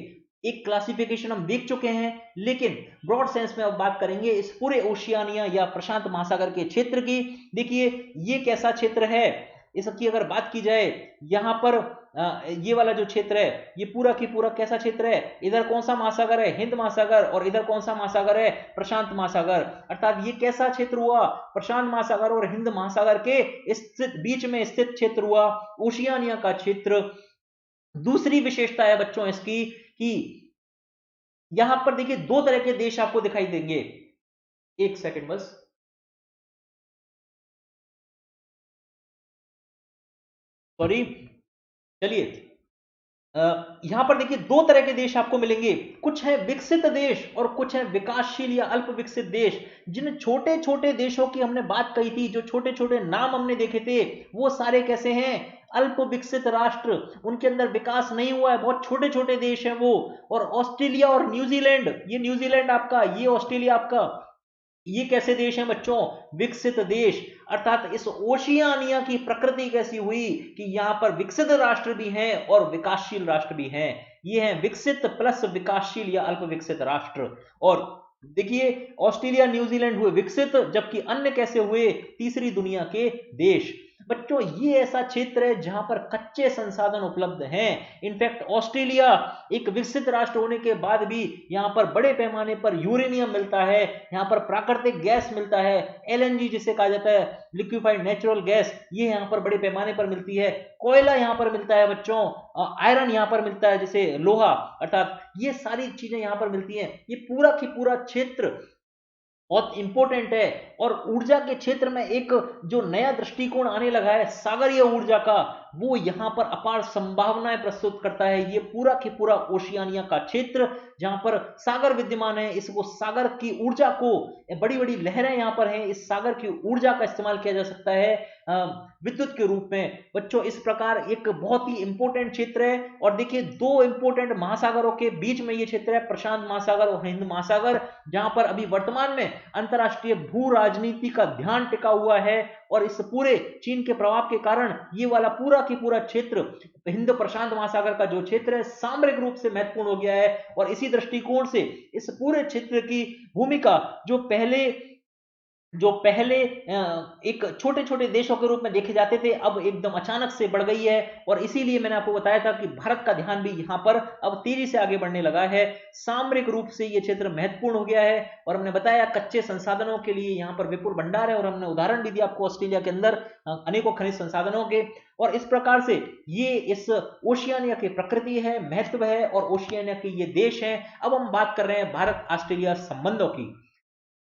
एक क्लासिफिकेशन हम देख चुके हैं, लेकिन ब्रॉड सेंस में अब बात करेंगे इस पूरे ओशियानिया या प्रशांत महासागर के क्षेत्र की। देखिए ये कैसा क्षेत्र है, इसकी अगर बात की जाए, यहां पर ये वाला जो क्षेत्र है ये पूरा की पूरा कैसा क्षेत्र है, इधर कौन सा महासागर है, हिंद महासागर, और इधर कौन सा महासागर है, प्रशांत महासागर। अर्थात ये कैसा क्षेत्र हुआ, प्रशांत महासागर और हिंद महासागर के स्थित बीच में स्थित क्षेत्र हुआ ओशियानिया का क्षेत्र। दूसरी विशेषता है बच्चों इसकी कि यहां पर देखिए दो तरह के देश आपको दिखाई देंगे। एक सेकंड बस, सॉरी, चलिए यहां पर देखिए दो तरह के देश आपको मिलेंगे, कुछ है विकसित देश और कुछ है विकासशील या अल्प विकसित देश। जिन छोटे छोटे देशों की हमने बात कही थी, जो छोटे छोटे नाम हमने देखे थे, वो सारे कैसे हैं, अल्प विकसित राष्ट्र, उनके अंदर विकास नहीं हुआ है, बहुत छोटे छोटे देश हैं वो। और ऑस्ट्रेलिया और न्यूजीलैंड, ये न्यूजीलैंड आपका, ये ऑस्ट्रेलिया आपका, ये कैसे देश हैं बच्चों, विकसित देश। अर्थात इस ओशियानिया की प्रकृति कैसी हुई कि यहां पर विकसित राष्ट्र भी हैं और विकासशील राष्ट्र भी हैं। ये हैं विकसित प्लस विकासशील या अल्प विकसित राष्ट्र। और देखिए ऑस्ट्रेलिया न्यूजीलैंड हुए विकसित, जबकि अन्य कैसे हुए, तीसरी दुनिया के देश। बच्चों ये ऐसा क्षेत्र है जहां पर कच्चे संसाधन उपलब्ध हैं। इनफैक्ट ऑस्ट्रेलिया एक विकसित राष्ट्र होने के बाद भी यहां पर बड़े पैमाने पर यूरेनियम मिलता है, यहां पर प्राकृतिक गैस मिलता है, एलएनजी जिसे कहा जाता है, लिक्विफाइड नेचुरल गैस, ये यहां पर बड़े पैमाने पर मिलती है। कोयला यहां पर मिलता है बच्चों, आयरन यहां पर मिलता है जैसे लोहा, अर्थात ये सारी चीजें यहां पर मिलती हैं। ये पूरा की पूरा क्षेत्र बहुत इंपॉर्टेंट है। और ऊर्जा के क्षेत्र में एक जो नया दृष्टिकोण आने लगा है सागरीय ऊर्जा का, वो यहां पर अपार संभावनाएं प्रस्तुत करता है। ये पूरा के पूरा ओशियानिया का क्षेत्र जहां पर सागर विद्यमान है, इसको सागर की ऊर्जा को, बड़ी बड़ी लहरें यहां पर हैं, इस सागर की ऊर्जा का इस्तेमाल किया जा सकता है विद्युत के रूप में। बच्चों इस प्रकार एक बहुत ही इंपॉर्टेंट क्षेत्र है। और देखिए दो इंपॉर्टेंट महासागरों के बीच में ये क्षेत्र है, प्रशांत महासागर और हिंद महासागर, जहां पर अभी वर्तमान में अंतरराष्ट्रीय भू राजनीति का ध्यान टिका हुआ है। और इस पूरे चीन के प्रभाव के कारण ये वाला पूरा की पूरा क्षेत्र, हिंद प्रशांत महासागर का जो क्षेत्र है, सामरिक रूप से महत्वपूर्ण हो गया है। और इसी दृष्टिकोण से इस पूरे क्षेत्र की भूमिका जो पहले एक छोटे छोटे देशों के रूप में देखे जाते थे, अब एकदम अचानक से बढ़ गई है। और इसीलिए मैंने आपको बताया था कि भारत का ध्यान भी यहां पर अब तेजी से आगे बढ़ने लगा है। सामरिक रूप से यह क्षेत्र महत्वपूर्ण हो गया है। और हमने बताया कच्चे संसाधनों के लिए यहां पर विपुल भंडार है, और हमने उदाहरण भी दिया आपको ऑस्ट्रेलिया के अंदर अनेकों खनिज संसाधनों के। और इस प्रकार से ये इस ओशियानिया की प्रकृति है, महत्व है, और ओशियानिया के ये देश हैं। अब हम बात कर रहे हैं भारत ऑस्ट्रेलिया संबंधों की।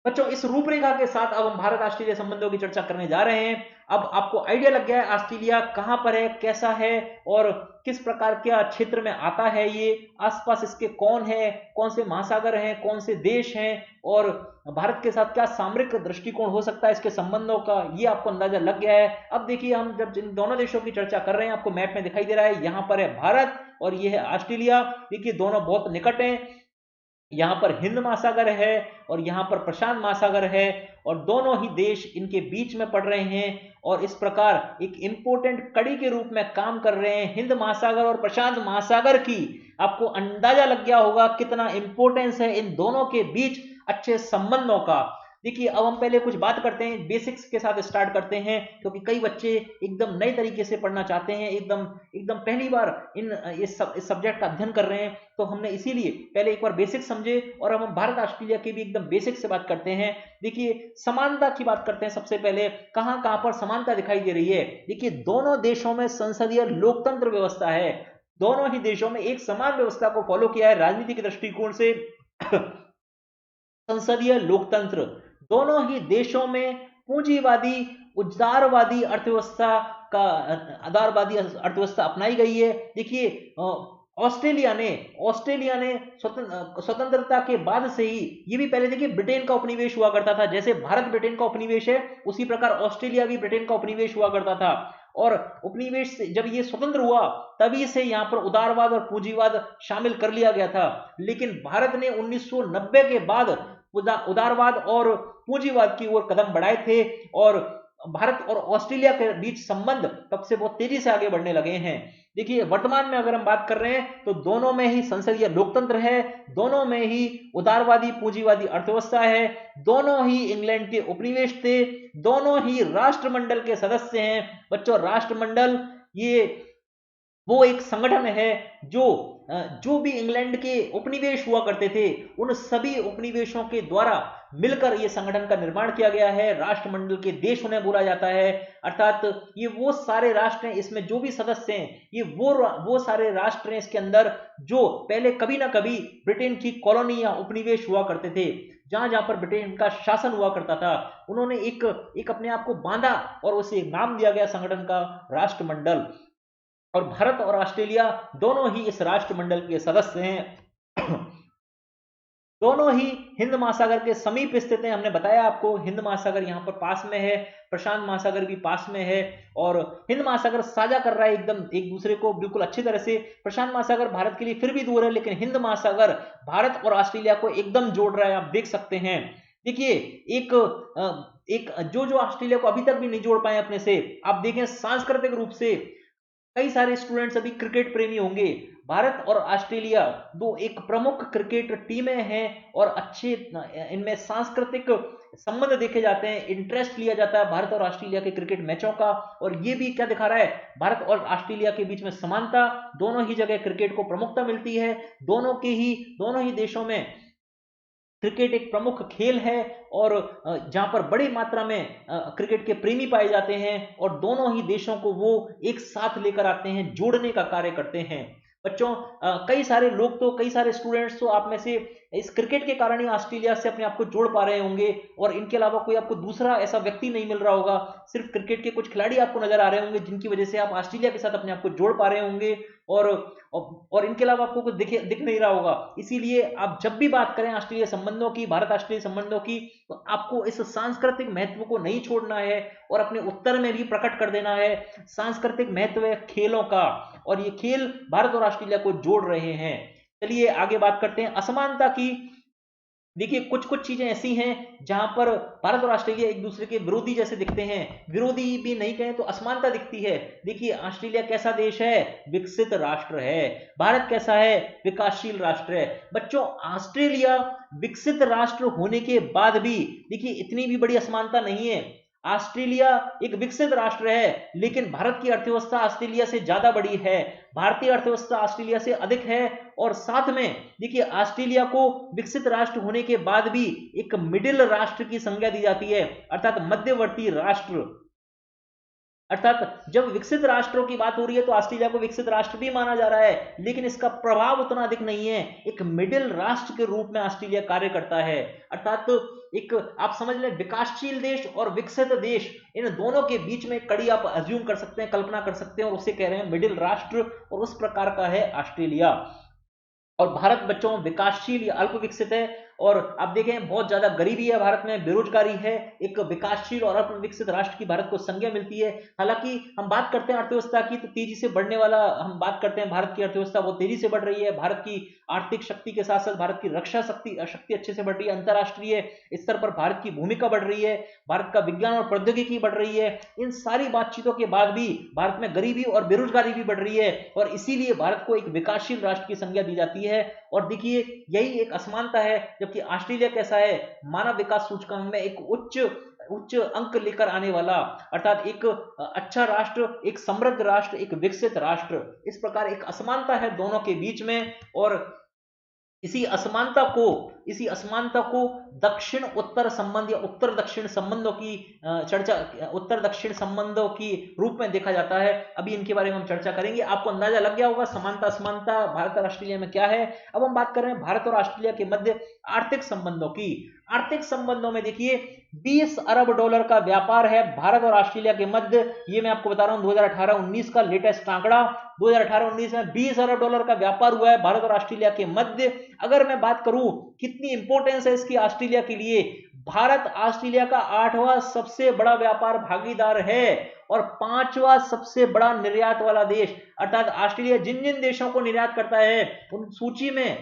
बच्चों इस रूपरेखा के साथ अब हम भारत ऑस्ट्रेलिया संबंधों की चर्चा करने जा रहे हैं। अब आपको आइडिया लग गया है ऑस्ट्रेलिया कहां पर है, कैसा है, और किस प्रकार के क्षेत्र में आता है, ये आसपास इसके कौन है, कौन से महासागर हैं, कौन से देश हैं, और भारत के साथ क्या सामरिक दृष्टिकोण हो सकता है इसके संबंधों का, ये आपको अंदाजा लग गया है। अब देखिए हम जब इन दोनों देशों की चर्चा कर रहे हैं, आपको मैप में दिखाई दे रहा है, यहां पर है भारत और ये है ऑस्ट्रेलिया। देखिए दोनों बहुत निकट हैं, यहां पर हिंद महासागर है और यहां पर प्रशांत महासागर है, और दोनों ही देश इनके बीच में पड़ रहे हैं। और इस प्रकार एक इंपॉर्टेंट कड़ी के रूप में काम कर रहे हैं हिंद महासागर और प्रशांत महासागर की। आपको अंदाजा लग गया होगा कितना इंपॉर्टेंस है इन दोनों के बीच अच्छे संबंधों का। देखिए अब हम पहले कुछ बात करते हैं, बेसिक्स के साथ स्टार्ट करते हैं, क्योंकि कई बच्चे एकदम नए तरीके से पढ़ना चाहते हैं, एकदम पहली बार इस सब्जेक्ट का अध्ययन कर रहे हैं। तो हमने इसीलिए पहले एक बार बेसिक समझे, और अब हम भारत ऑस्ट्रेलिया की भी एकदम बेसिक से बात करते हैं। देखिए समानता की बात करते हैं। सबसे पहले कहां कहां पर समानता दिखाई दे रही है। देखिए दोनों देशों में संसदीय लोकतंत्र व्यवस्था है, दोनों ही देशों में एक समान व्यवस्था को फॉलो किया है राजनीति के दृष्टिकोण से। संसदीय लोकतंत्र, दोनों ही देशों में पूंजीवादी उदारवादी अर्थव्यवस्था अपनाई गई है। देखिए ऑस्ट्रेलिया ने स्वतंत्रता के बाद से ही, ये भी पहले देखिए ब्रिटेन का उपनिवेश हुआ करता था, जैसे भारत ब्रिटेन का उपनिवेश है उसी प्रकार ऑस्ट्रेलिया भी ब्रिटेन का उपनिवेश हुआ करता था। और उपनिवेश से जब ये स्वतंत्र हुआ तभी से यहां पर उदारवाद और पूंजीवाद शामिल कर लिया गया था। लेकिन भारत ने 1990 के बाद उदारवाद और पूंजीवाद की ओर कदम बढ़ाए थे, और भारत और ऑस्ट्रेलिया के बीच संबंध तब से बहुत तेजी से आगे बढ़ने लगे हैं। देखिए वर्तमान में अगर हम बात कर रहे हैं तो दोनों में ही संसदीय लोकतंत्र है, दोनों में ही उदारवादी पूंजीवादी अर्थव्यवस्था है, दोनं ही इंग्लैंड के उपनिवेश थे, दोनों ही राष्ट्रमंडल के सदस्य हैं। बच्चों राष्ट्रमंडल ये वो एक संगठन है जो भी इंग्लैंड के उपनिवेश हुआ करते थे, उन सभी उपनिवेशों के द्वारा मिलकर यह संगठन का निर्माण किया गया है। राष्ट्रमंडल के देश उन्हें बोला जाता है, अर्थात ये वो सारे राष्ट्र हैं, इसमें जो भी सदस्य हैं ये वो सारे राष्ट्र हैं इसके अंदर जो पहले कभी ना कभी ब्रिटेन की कॉलोनी या उपनिवेश हुआ करते थे। जहां जहां पर ब्रिटेन का शासन हुआ करता था, उन्होंने एक अपने आप को बांधा और उसे नाम दिया गया संगठन का राष्ट्रमंडल। और भारत और ऑस्ट्रेलिया दोनों ही इस राष्ट्रमंडल के सदस्य हैं। दोनों ही हिंद महासागर के समीप स्थित हैं। हमने बताया आपको हिंद महासागर यहां पर पास में है, प्रशांत महासागर भी पास में है, और हिंद महासागर साझा कर रहा है एकदम एक दूसरे को बिल्कुल अच्छी तरह से। प्रशांत महासागर भारत के लिए फिर भी दूर है, लेकिन हिंद महासागर भारत और ऑस्ट्रेलिया को एकदम जोड़ रहा है, आप देख सकते हैं। देखिए एक जो ऑस्ट्रेलिया को अभी तक भी नहीं जोड़ पाए अपने से, आप देखें सांस्कृतिक रूप से कई सारे स्टूडेंट्स अभी क्रिकेट प्रेमी होंगे। भारत और ऑस्ट्रेलिया दो एक प्रमुख क्रिकेट टीमें हैं, और अच्छे इनमें सांस्कृतिक संबंध देखे जाते हैं, इंटरेस्ट लिया जाता है भारत और ऑस्ट्रेलिया के क्रिकेट मैचों का। और ये भी क्या दिखा रहा है, भारत और ऑस्ट्रेलिया के बीच में समानता, दोनों ही जगह क्रिकेट को प्रमुखता मिलती है, दोनों ही देशों में क्रिकेट एक प्रमुख खेल है, और जहां पर बड़ी मात्रा में क्रिकेट के प्रेमी पाए जाते हैं, और दोनों ही देशों को वो एक साथ लेकर आते हैं, जोड़ने का कार्य करते हैं। बच्चों कई सारे लोग तो, कई सारे स्टूडेंट्स तो आप में से इस क्रिकेट के कारण ही ऑस्ट्रेलिया से अपने आप को जोड़ पा रहे होंगे, और इनके अलावा कोई आपको दूसरा ऐसा व्यक्ति नहीं मिल रहा होगा। सिर्फ क्रिकेट के कुछ खिलाड़ी आपको नजर आ रहे होंगे जिनकी वजह से आप ऑस्ट्रेलिया के साथ अपने आप को जोड़ पा रहे होंगे, और इनके अलावा आपको कुछ दिख नहीं रहा होगा। इसीलिए आप जब भी बात करें ऑस्ट्रेलिया संबंधों की, भारत ऑस्ट्रेलिया संबंधों की, तो आपको इस सांस्कृतिक महत्व को नहीं छोड़ना है और अपने उत्तर में भी प्रकट कर देना है। सांस्कृतिक महत्व है खेलों का, और ये खेल भारत और ऑस्ट्रेलिया को जोड़ रहे हैं। चलिए आगे बात करते हैं असमानता की। देखिए कुछ कुछ चीजें ऐसी हैं जहां पर भारत और ऑस्ट्रेलिया एक दूसरे के विरोधी जैसे दिखते हैं, विरोधी भी नहीं कहें तो असमानता दिखती है। देखिए ऑस्ट्रेलिया कैसा देश है? विकसित राष्ट्र है। भारत कैसा है? विकासशील राष्ट्र है। बच्चों ऑस्ट्रेलिया विकसित राष्ट्र होने के बाद भी देखिए इतनी भी बड़ी असमानता नहीं है। ऑस्ट्रेलिया एक विकसित राष्ट्र है, लेकिन भारत की अर्थव्यवस्था ऑस्ट्रेलिया से ज्यादा बड़ी है, भारतीय अर्थव्यवस्था ऑस्ट्रेलिया से अधिक है। और साथ में देखिए ऑस्ट्रेलिया को विकसित राष्ट्र होने के बाद भी एक मिडिल राष्ट्र की संज्ञा दी जाती है, अर्थात मध्यवर्ती राष्ट्र। अर्थात जब विकसित राष्ट्रों की बात हो रही है तो ऑस्ट्रेलिया को विकसित राष्ट्र भी माना जा रहा है, लेकिन इसका प्रभाव उतना अधिक नहीं है। एक मिडिल राष्ट्र के रूप में ऑस्ट्रेलिया कार्य करता है। अर्थात एक आप समझ लें विकासशील देश और विकसित देश, इन दोनों के बीच में कड़ी आप अज्यूम कर सकते हैं, कल्पना कर सकते हैं, और उसे कह रहे हैं मिडिल राष्ट्र, और उस प्रकार का है ऑस्ट्रेलिया। और भारत बच्चों विकासशील या अल्प विकसित है, और आप देखें बहुत ज्यादा गरीबी है भारत में, बेरोजगारी है। एक विकासशील और अल्प विकसित राष्ट्र की भारत को संज्ञा मिलती है। हालांकि हम बात करते हैं अर्थव्यवस्था की तो तेजी से बढ़ने वाला, हम बात करते हैं भारत की अर्थव्यवस्था वो तेजी से बढ़ रही है। भारत की आर्थिक शक्ति के साथ साथ भारत की रक्षा शक्ति अच्छे से बढ़ रही है। अंतर्राष्ट्रीय स्तर पर भारत की भूमिका बढ़ रही है, भारत का विज्ञान और प्रौद्योगिकी बढ़ रही है। इन सारी बातचीतों के बाद भी भारत में गरीबी और बेरोजगारी भी बढ़ रही है, और इसीलिए भारत को एक विकासशील राष्ट्र की संज्ञा दी जाती है। और देखिए यही एक असमानता है, जबकि ऑस्ट्रेलिया कैसा है? मानव विकास सूचकांक में एक उच्च अंक लेकर आने वाला, अर्थात एक अच्छा राष्ट्र, एक समृद्ध राष्ट्र, एक विकसित राष्ट्र। इस प्रकार एक असमानता है दोनों के बीच में, और इसी असमानता को दक्षिण उत्तर संबंध या उत्तर दक्षिण संबंधों की चर्चा, उत्तर दक्षिण संबंधों की रूप में देखा जाता है। अभी इनके बारे में हम चर्चा करेंगे। आपको अंदाजा लग गया होगा समानता असमानता भारत और ऑस्ट्रेलिया में क्या है। अब हम बात कर रहे हैं भारत और ऑस्ट्रेलिया के मध्य आर्थिक संबंधों की। आर्थिक संबंधों में देखिए 20 अरब डॉलर का व्यापार है भारत और ऑस्ट्रेलिया के मध्य। ये मैं आपको बता रहा हूं 2018-19 का लेटेस्ट आंकड़ा। 2018-19 में 20 अरब डॉलर का व्यापार हुआ है भारत और ऑस्ट्रेलिया के मध्य। अगर मैं बात करूं कितनी इंपॉर्टेंस है इसकी ऑस्ट्रेलिया के लिए, भारत ऑस्ट्रेलिया का 8वां सबसे बड़ा व्यापार भागीदार है और 5वां सबसे बड़ा निर्यात वाला देश। अर्थात ऑस्ट्रेलिया जिन जिन देशों को निर्यात करता है उन सूची में,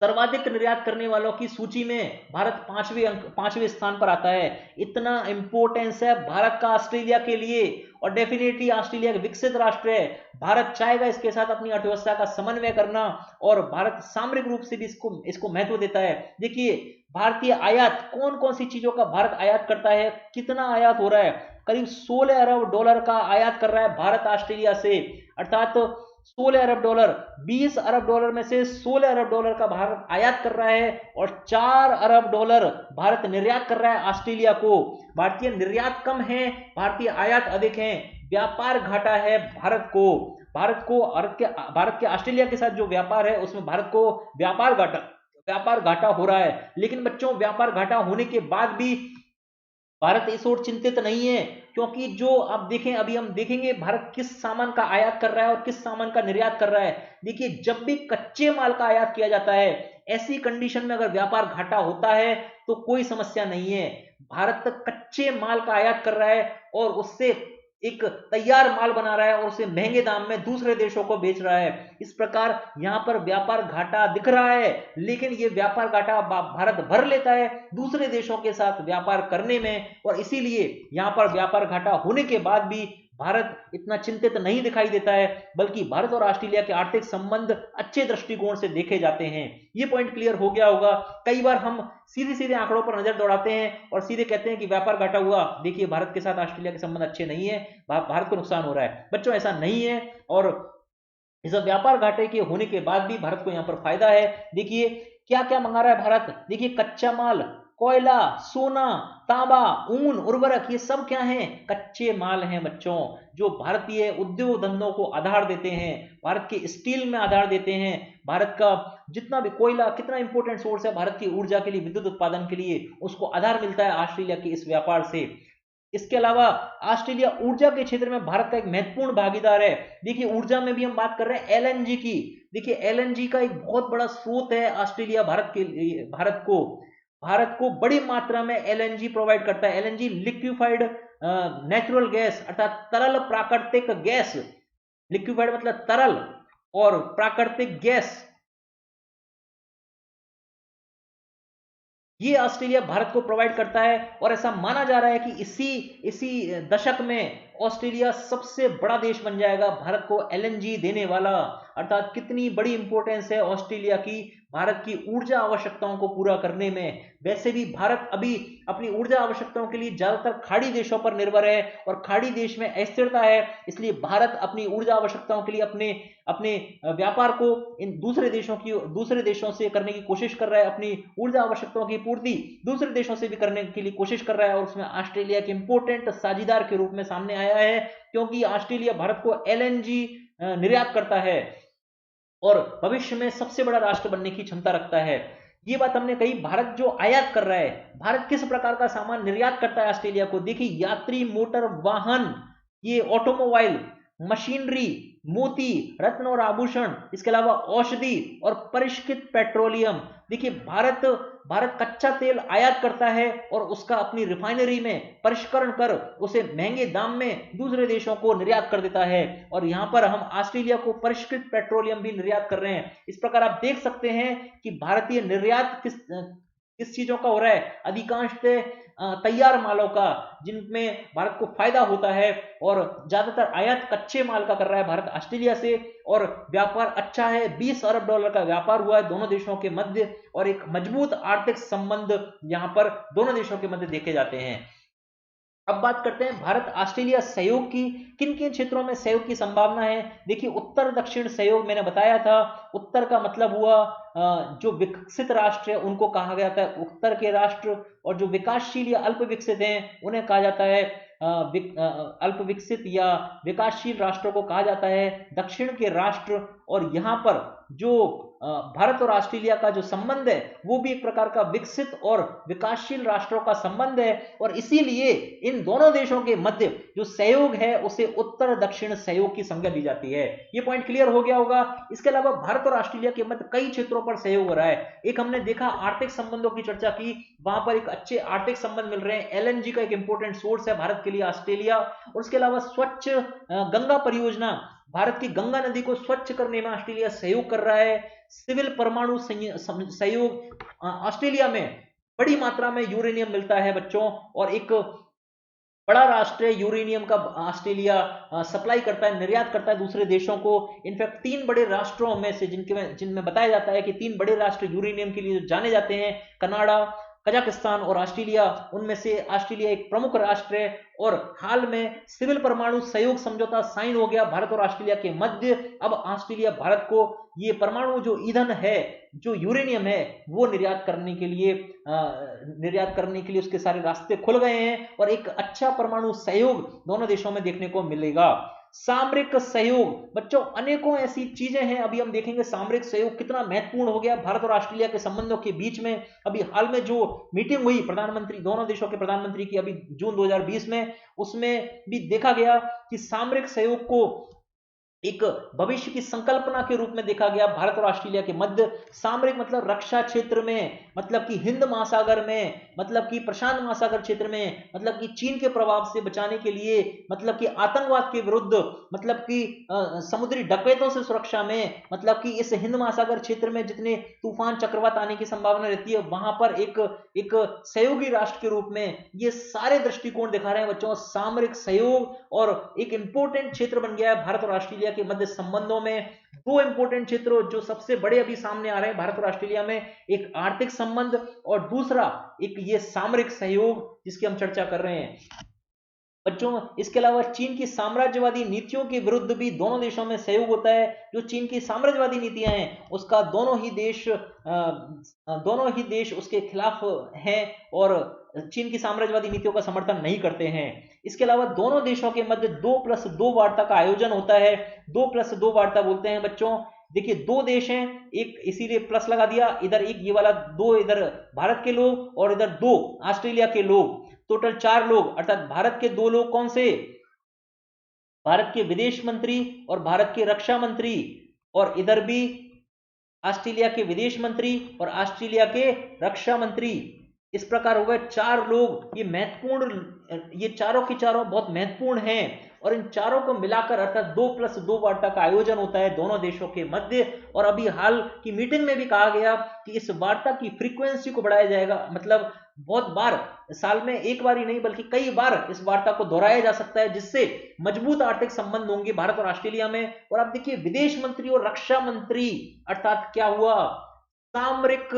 सर्वाधिक निर्यात करने वालों की सूची में भारत 5वें स्थान पर आता है। इतना इंपॉर्टेंस है भारत का ऑस्ट्रेलिया के लिए, और डेफिनेटली ऑस्ट्रेलिया एक विकसित राष्ट्र है। भारत चाहेगा इसके साथ अपनी अर्थव्यवस्था का समन्वय करना, और भारत सामरिक रूप से भी इसको महत्व देता है। देखिए भारतीय आयात, कौन कौन सी चीजों का भारत आयात करता है, कितना आयात हो रहा है? करीब 16 अरब डॉलर का आयात कर रहा है भारत ऑस्ट्रेलिया से। अर्थात 16 अरब डॉलर, 20 अरब डॉलर में से 16 अरब डॉलर का भारत आयात कर रहा है, और 4 अरब डॉलर भारत निर्यात कर रहा है ऑस्ट्रेलिया को। भारतीय निर्यात कम है, भारतीय आयात अधिक है। व्यापार घाटा है भारत के ऑस्ट्रेलिया के साथ जो व्यापार है उसमें भारत को व्यापार घाटा हो रहा है। लेकिन बच्चों व्यापार घाटा होने के बाद भी भारत इस ओर चिंतित नहीं है, क्योंकि जो आप देखें, अभी हम देखेंगे भारत किस सामान का आयात कर रहा है और किस सामान का निर्यात कर रहा है। देखिए जब भी कच्चे माल का आयात किया जाता है, ऐसी कंडीशन में अगर व्यापार घाटा होता है तो कोई समस्या नहीं है। भारत कच्चे माल का आयात कर रहा है और उससे एक तैयार माल बना रहा है और उसे महंगे दाम में दूसरे देशों को बेच रहा है। इस प्रकार यहां पर व्यापार घाटा दिख रहा है, लेकिन ये व्यापार घाटा भारत भर लेता है दूसरे देशों के साथ व्यापार करने में, और इसीलिए यहां पर व्यापार घाटा होने के बाद भी भारत इतना चिंतित नहीं दिखाई देता है, बल्कि भारत और ऑस्ट्रेलिया के आर्थिक संबंध अच्छे दृष्टिकोण से देखे जाते हैं। ये पॉइंट क्लियर हो गया होगा। कई बार हम सीधे सीधे आंकड़ों पर नजर दौड़ाते हैं और सीधे कहते हैं कि व्यापार घाटा हुआ, देखिए भारत के साथ ऑस्ट्रेलिया के संबंध अच्छे नहीं है, भारत को नुकसान हो रहा है। बच्चों ऐसा नहीं है, और इस व्यापार घाटे के होने के बाद भी भारत को यहां पर फायदा है। देखिए क्या क्या मंगा रहा है भारत। देखिए कच्चा माल कोयला, सोना, तांबा, ऊन, उर्वरक, ये सब क्या हैं? कच्चे माल हैं बच्चों, जो भारतीय उद्योग धंधों को आधार देते हैं, भारत के स्टील में आधार देते हैं। भारत का जितना भी कोयला कितना इंपॉर्टेंट सोर्स है भारत की ऊर्जा के लिए, विद्युत उत्पादन के लिए, उसको आधार मिलता है ऑस्ट्रेलिया के इस व्यापार से। इसके अलावा ऑस्ट्रेलिया ऊर्जा के क्षेत्र में भारत का एक महत्वपूर्ण भागीदार है। देखिए ऊर्जा में भी हम बात कर रहे हैं एलएनजी की। देखिए एलएनजी का एक बहुत बड़ा स्रोत है ऑस्ट्रेलिया भारत को बड़ी मात्रा में एलएनजी प्रोवाइड करता है। एलएनजी लिक्विफाइड नेचुरल गैस अर्थात तरल प्राकृतिक गैस, लिक्विफाइड मतलब तरल और प्राकृतिक गैस, ये ऑस्ट्रेलिया भारत को प्रोवाइड करता है। और ऐसा माना जा रहा है कि इसी दशक में ऑस्ट्रेलिया सबसे बड़ा देश बन जाएगा भारत को एलएनजी देने वाला। अर्थात कितनी बड़ी इंपॉर्टेंस है ऑस्ट्रेलिया की भारत की ऊर्जा आवश्यकताओं को पूरा करने में। वैसे भी भारत अभी अपनी ऊर्जा आवश्यकताओं के लिए ज्यादातर खाड़ी देशों पर निर्भर है और खाड़ी देश में अस्थिरता है, इसलिए भारत अपनी ऊर्जा आवश्यकताओं के लिए अपने व्यापार को इन दूसरे देशों से करने की कोशिश कर रहा है, अपनी ऊर्जा आवश्यकताओं की पूर्ति दूसरे देशों से भी करने के लिए कोशिश कर रहा है। और उसमें ऑस्ट्रेलिया के इंपोर्टेंट साझीदार के रूप में सामने आया है, क्योंकि ऑस्ट्रेलिया भारत को एलएनजी निर्यात करता है और भविष्य में सबसे बड़ा राष्ट्र बनने की क्षमता रखता है। ये बात हमने कही। भारत जो आयात कर रहा है, भारत किस प्रकार का सामान निर्यात करता है ऑस्ट्रेलिया को? देखिए यात्री मोटर वाहन, ये ऑटोमोबाइल, मशीनरी, मोती, रत्न और आभूषण, इसके अलावा औषधि और परिष्कृत पेट्रोलियम। देखिए भारत कच्चा तेल आयात करता है और उसका अपनी रिफाइनरी में परिष्करण कर उसे महंगे दाम में दूसरे देशों को निर्यात कर देता है। और यहां पर हम ऑस्ट्रेलिया को परिष्कृत पेट्रोलियम भी निर्यात कर रहे हैं। इस प्रकार आप देख सकते हैं कि भारतीय निर्यात किस चीजों का हो रहा है? अधिकांश तैयार मालों का, जिनमें भारत को फायदा होता है। और ज्यादातर आयात कच्चे माल का कर रहा है भारत ऑस्ट्रेलिया से। और व्यापार अच्छा है, 20 अरब डॉलर का व्यापार हुआ है दोनों देशों के मध्य और एक मजबूत आर्थिक संबंध यहां पर दोनों देशों के मध्य देखे जाते हैं। अब बात करते हैं भारत ऑस्ट्रेलिया सहयोग की। किन किन क्षेत्रों में सहयोग की संभावना है? देखिए उत्तर दक्षिण सहयोग मैंने बताया था। उत्तर का मतलब हुआ जो विकसित राष्ट्र है उनको कहा जाता है उत्तर के राष्ट्र, और जो विकासशील या अल्प विकसित हैं उन्हें कहा जाता है अल्प विकसित या विकासशील राष्ट्रों को कहा जाता है दक्षिण के राष्ट्र। और यहाँ पर जो भारत और ऑस्ट्रेलिया का जो संबंध है वो भी एक प्रकार का विकसित और विकासशील राष्ट्रों का संबंध है, और इसीलिए इन दोनों देशों के मध्य जो सहयोग है उसे उत्तर दक्षिण सहयोग की संज्ञा दी जाती है। ये पॉइंट क्लियर हो गया होगा। इसके अलावा भारत और ऑस्ट्रेलिया के मध्य कई क्षेत्रों पर सहयोग हो रहा है। एक हमने देखा आर्थिक संबंधों की चर्चा की, वहां पर एक अच्छे आर्थिक संबंध मिल रहे हैं। एलएनजी का एक इंपॉर्टेंट सोर्स है भारत के लिए ऑस्ट्रेलिया। और उसके अलावा स्वच्छ गंगा परियोजना, भारत की गंगा नदी को स्वच्छ करने में ऑस्ट्रेलिया सहयोग कर रहा है। सिविल परमाणु सहयोग, ऑस्ट्रेलिया में बड़ी मात्रा में यूरेनियम मिलता है बच्चों, और एक बड़ा राष्ट्र है यूरेनियम का ऑस्ट्रेलिया सप्लाई करता है, निर्यात करता है दूसरे देशों को। इनफैक्ट 3 बड़े राष्ट्रों में से जिनमें बताया जाता है कि 3 बड़े राष्ट्र यूरेनियम के लिए जाने जाते हैं, कनाडा, कजाकिस्तान और ऑस्ट्रेलिया, उनमें से ऑस्ट्रेलिया एक प्रमुख राष्ट्र है। और हाल में सिविल परमाणु सहयोग समझौता साइन हो गया भारत और ऑस्ट्रेलिया के मध्य। अब ऑस्ट्रेलिया भारत को ये परमाणु जो ईंधन है, जो यूरेनियम है, वो निर्यात करने के लिए उसके सारे रास्ते खुल गए हैं और एक अच्छा परमाणु सहयोग दोनों देशों में देखने को मिलेगा। सामरिक सहयोग बच्चों, अनेकों ऐसी चीजें हैं, अभी हम देखेंगे सामरिक सहयोग कितना महत्वपूर्ण हो गया भारत और ऑस्ट्रेलिया के संबंधों के बीच में। अभी हाल में जो मीटिंग हुई प्रधानमंत्री, दोनों देशों के प्रधानमंत्री की, अभी जून 2020 में, उसमें भी देखा गया कि सामरिक सहयोग को एक भविष्य की संकल्पना के रूप में देखा गया भारत और ऑस्ट्रेलिया के मध्य। सामरिक मतलब रक्षा क्षेत्र में, मतलब कि हिंद महासागर में, मतलब कि प्रशांत महासागर क्षेत्र में, मतलब कि चीन के प्रभाव से बचाने के लिए, मतलब कि आतंकवाद के विरुद्ध, मतलब कि समुद्री डकैतों से सुरक्षा में, मतलब कि इस हिंद महासागर क्षेत्र में जितने तूफान चक्रवात आने की संभावना रहती है वहां पर एक सहयोगी राष्ट्र के रूप में ये सारे दृष्टिकोण दिखा रहे हैं बच्चों। सामरिक सहयोग और एक इंपॉर्टेंट क्षेत्र बन गया है भारत और ऑस्ट्रेलिया के मध्य संबंधों में। 2 इंपॉर्टेंट क्षेत्रों जो सबसे बड़े अभी सामने आ रहे हैं भारत और ऑस्ट्रेलिया में, एक आर्थिक संबंध और दूसरा एक ये सामरिक सहयोग जिसकी हम चर्चा कर रहे हैं। बच्चों इसके अलावा चीन की साम्राज्यवादी नीतियों के विरुद्ध भी दोनों देशों में सहयोग होता है। जो चीन की साम्राज्यवादी नीतियां हैं उसका दोनों ही देश उसके खिलाफ हैं और चीन की साम्राज्यवादी नीतियों का समर्थन नहीं करते हैं। इसके अलावा दोनों देशों के मध्य 2+2 वार्ता का आयोजन होता है। 2+2 वार्ता बोलते हैं बच्चों, देखिए दो देश हैं, एक इसीलिए प्लस लगा दिया, इधर एक ये वाला दो, इधर भारत के लोग और इधर दो ऑस्ट्रेलिया के लोग, टोटल 4 लोग, अर्थात भारत के 2 लोग कौन से, भारत के विदेश मंत्री और भारत के रक्षा मंत्री, और इधर भी ऑस्ट्रेलिया के विदेश मंत्री और ऑस्ट्रेलिया के रक्षा मंत्री। इस प्रकार हो गए 4 लोग। ये महत्वपूर्ण, ये चारों के चारों बहुत महत्वपूर्ण हैं और इन चारों को मिलाकर अर्थात 2+2 वार्ता का आयोजन होता है दोनों देशों के मध्य। और अभी हाल की मीटिंग में भी कहा गया कि इस वार्ता की फ्रीक्वेंसी को बढ़ाया जाएगा, मतलब बहुत बार, साल में एक बार ही नहीं बल्कि कई बार इस वार्ता को दोहराया जा सकता है, जिससे मजबूत आर्थिक संबंध होंगे भारत और ऑस्ट्रेलिया में। और आप देखिए विदेश मंत्री और रक्षा मंत्री, अर्थात क्या हुआ, सामरिक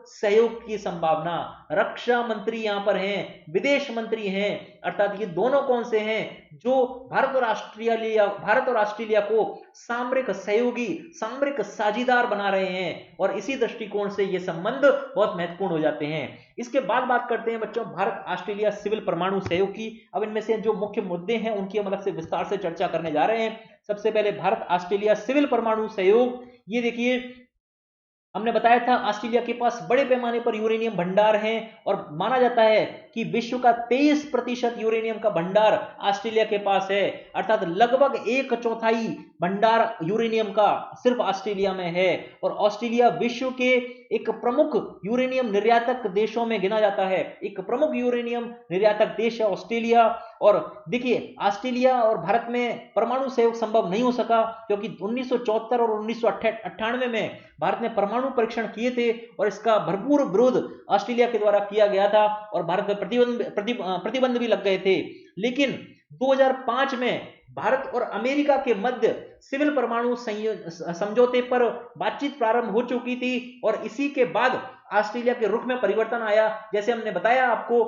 सहयोग की संभावना। रक्षा मंत्री यहां पर हैं, विदेश मंत्री हैं, अर्थात ये दोनों कौन से हैं, जो भारत और ऑस्ट्रेलिया को सामरिक सहयोगी, सामरिक साझीदार बना रहे हैं। और इसी दृष्टिकोण से ये संबंध बहुत महत्वपूर्ण हो जाते हैं। इसके बाद बात करते हैं बच्चों भारत ऑस्ट्रेलिया सिविल परमाणु सहयोग की। अब इनमें से जो मुख्य मुद्दे हैं उनकी हम अलग से विस्तार से चर्चा करने जा रहे हैं। सबसे पहले भारत ऑस्ट्रेलिया सिविल परमाणु सहयोग। ये देखिए हमने बताया था ऑस्ट्रेलिया के पास बड़े पैमाने पर यूरेनियम भंडार हैं और माना जाता है कि विश्व का 23% यूरेनियम का भंडार ऑस्ट्रेलिया के पास है, अर्थात लगभग 1/4 भंडार यूरेनियम का सिर्फ ऑस्ट्रेलिया में है। और ऑस्ट्रेलिया विश्व के एक प्रमुख यूरेनियम निर्यातक देशों में गिना जाता है, एक प्रमुख यूरेनियम निर्यातक देश है ऑस्ट्रेलिया। और देखिए ऑस्ट्रेलिया और भारत में परमाणु सहयोग संभव नहीं हो सका क्योंकि 1974 और 1998 में भारत ने परमाणु परीक्षण किए थे और इसका भरपूर विरोध ऑस्ट्रेलिया के द्वारा किया गया था और भारत में प्रतिबंध भी लग गए थे। लेकिन 2005 में भारत और अमेरिका के मध्य सिविल परमाणु समझौते पर बातचीत प्रारंभ हो चुकी थी और इसी के बाद ऑस्ट्रेलिया के रुख में परिवर्तन आया। जैसे हमने बताया आपको,